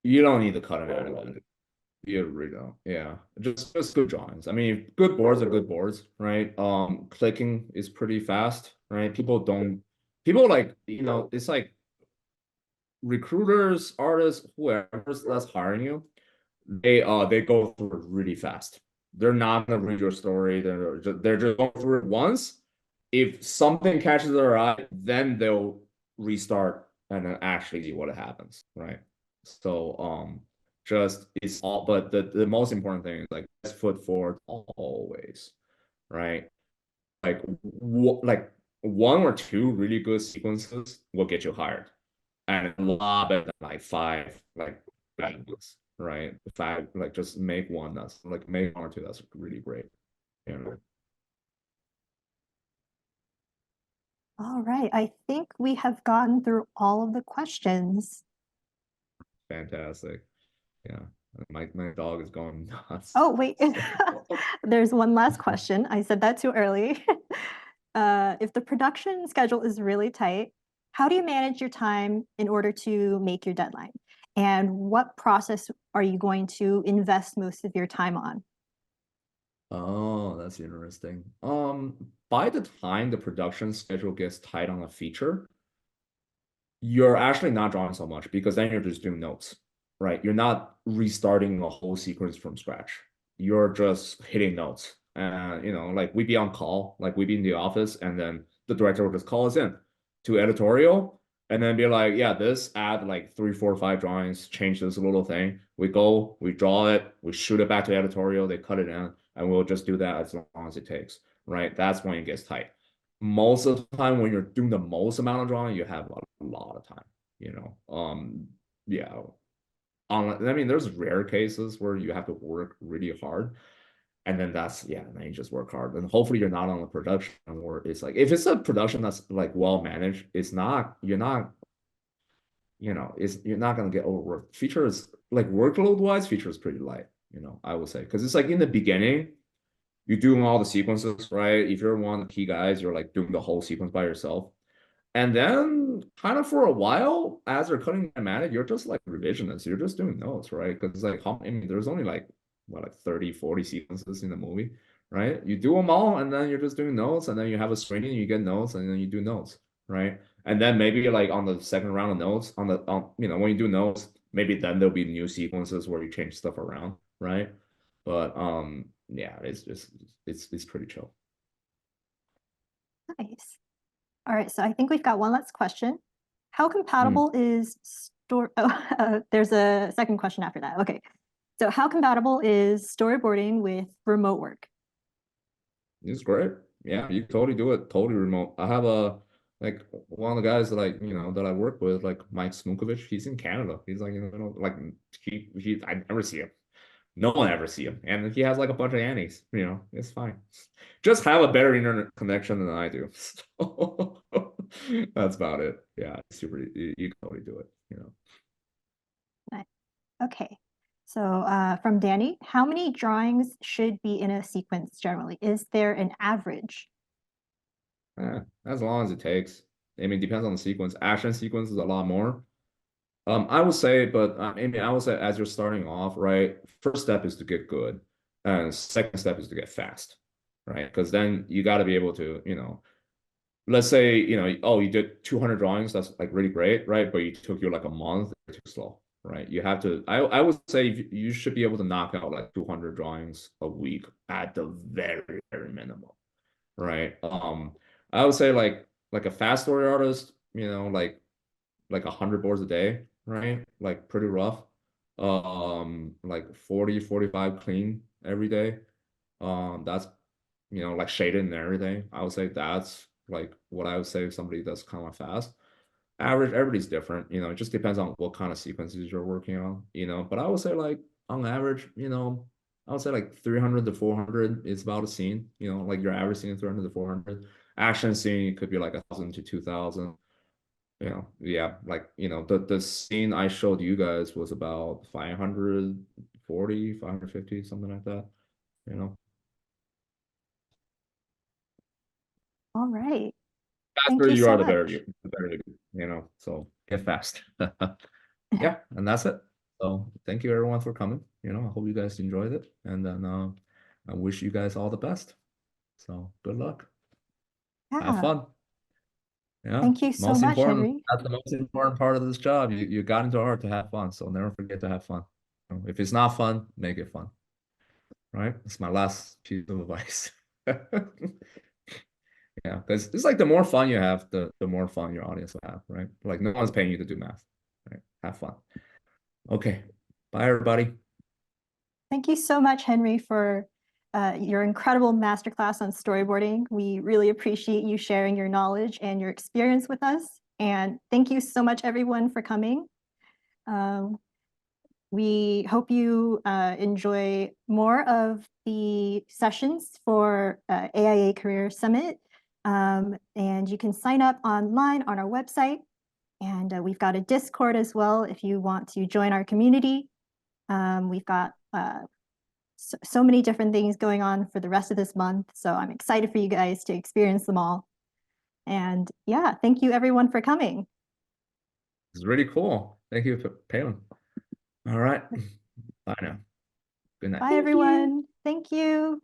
You don't need to cut an animatic. You really don't. Yeah, just good drawings. I mean, good boards are good boards, right? Clicking is pretty fast, right? People like, it's like recruiters, artists, whoever's that's hiring you, they go through it really fast. They're not gonna read your story. They're just going through it once. If something catches their eye, then they'll restart and then actually see what happens, right? So just it's all, but the most important thing is like best foot forward always, right? Like one or two really good sequences will get you hired, and a lot better than like five like bad ones, right? Five, like just make one that's like make one or two that's really great, All right, I think we have gotten through all of the questions. Fantastic. Yeah. My dog is going nuts. Oh, wait. There's one last question. I said that too early. If the production schedule is really tight, how do you manage your time in order to make your deadline? And what process are you going to invest most of your time on? Oh, that's interesting. By the time the production schedule gets tight on a feature, you're actually not drawing so much because then you're just doing notes, right? You're not restarting a whole sequence from scratch. You're just hitting notes. And you know, like we'd be on call, like we'd be in the office, and then the director would just call us in to editorial and then be like, yeah, this add like 3, 4, 5 drawings, change this little thing. We go, we draw it, we shoot it back to editorial, they cut it in, and we'll just do that as long as it takes, right? That's when it gets tight. Most of the time when you're doing the most amount of drawing, you have a lot of time, you know. Yeah. I mean, there's rare cases where you have to work really hard. And then that's, yeah, then you just work hard. And hopefully you're not on a production where it's like, if it's a production that's like well managed, it's not, you're not, you know, you're not gonna get overworked. Feature is like workload wise, feature is pretty light, you know, I would say. Because it's like in the beginning, you're doing all the sequences, right? If you're one of the key guys, you're like doing the whole sequence by yourself. And then kind of for a while, as they're cutting animatic, you're just like revisionist. You're just doing notes, right? Because like, I mean, there's only like, what, like 30, 40 sequences in the movie, right? You do them all, and then you're just doing notes, and then you have a screening, you get notes, and then you do notes, right? And then maybe like on the second round of notes, you know, when you do notes, maybe then there'll be new sequences where you change stuff around, right? But yeah, it's just it's pretty chill. Nice. All right, so I think we've got one last question. How compatible is there's a second question after that. Okay. So how compatible is storyboarding with remote work? It's great. Yeah, you totally do it totally remote. I have a like one of the guys that I work with, like Mike Smukovich, he's in Canada. He's like, you know, like he I never see him. No one ever see him. And he has like a bunch of annies, you know, it's fine. Just have a better internet connection than I do. So that's about it. Yeah, super you can totally do it, you know. Nice. Okay. So from Danny, how many drawings should be in a sequence generally? Is there an average? As long as it takes. I mean, depends on the sequence. Action sequence is a lot more. I would say, but I mean, I would say as you're starting off, right? First step is to get good, and second step is to get fast, right? Because then you got to be able to, you know, let's say, you know, oh, you did 200 drawings, that's like really great, right? But it took you like a month, it's too slow, right? You have to. I would say you should be able to knock out like 200 drawings a week at the very, very minimum, right? I would say like a fast story artist, you know, like 100 boards a day, right? Like pretty rough. Like 40, 45 clean every day. That's, you know, like shaded and everything. I would say that's like what I would say somebody that's kind of fast. Average, everybody's different, you know, it just depends on what kind of sequences you're working on, you know. But I would say like on average, you know, I would say like 300 to 400 is about a scene, you know, like your average scene 300 to 400. Action scene could be like 1,000 to 2,000. You know, yeah, like, you know, the scene I showed you guys was about 540, 550, something like that, you know. All right. Thank Faster you you so are, the much. better you know, so get fast. Yeah, and that's it. So thank you everyone for coming. You know, I hope you guys enjoyed it, and then I wish you guys all the best. So good luck. Have Yeah. fun. Yeah, Thank you so most much, important. Henry. That's the most important part of this job. You got into art to have fun, so never forget to have fun. If it's not fun, make it fun. Right? That's my last piece of advice. Yeah, because it's like the more fun you have, the more fun your audience will have, right? Like no one's paying you to do math, right? Have fun. Okay, bye everybody. Thank you so much, Henry, for your incredible masterclass on storyboarding. We really appreciate you sharing your knowledge and your experience with us. And thank you so much, everyone, for coming. We hope you enjoy more of the sessions for AIA Career Summit. And you can sign up online on our website. And we've got a Discord as well if you want to join our community. We've got so many different things going on for the rest of this month. So I'm excited for you guys to experience them all. And yeah, thank you everyone for coming. It's really cool. Thank you for Palin. All right. Bye now. Good night. Bye, everyone. Thank you.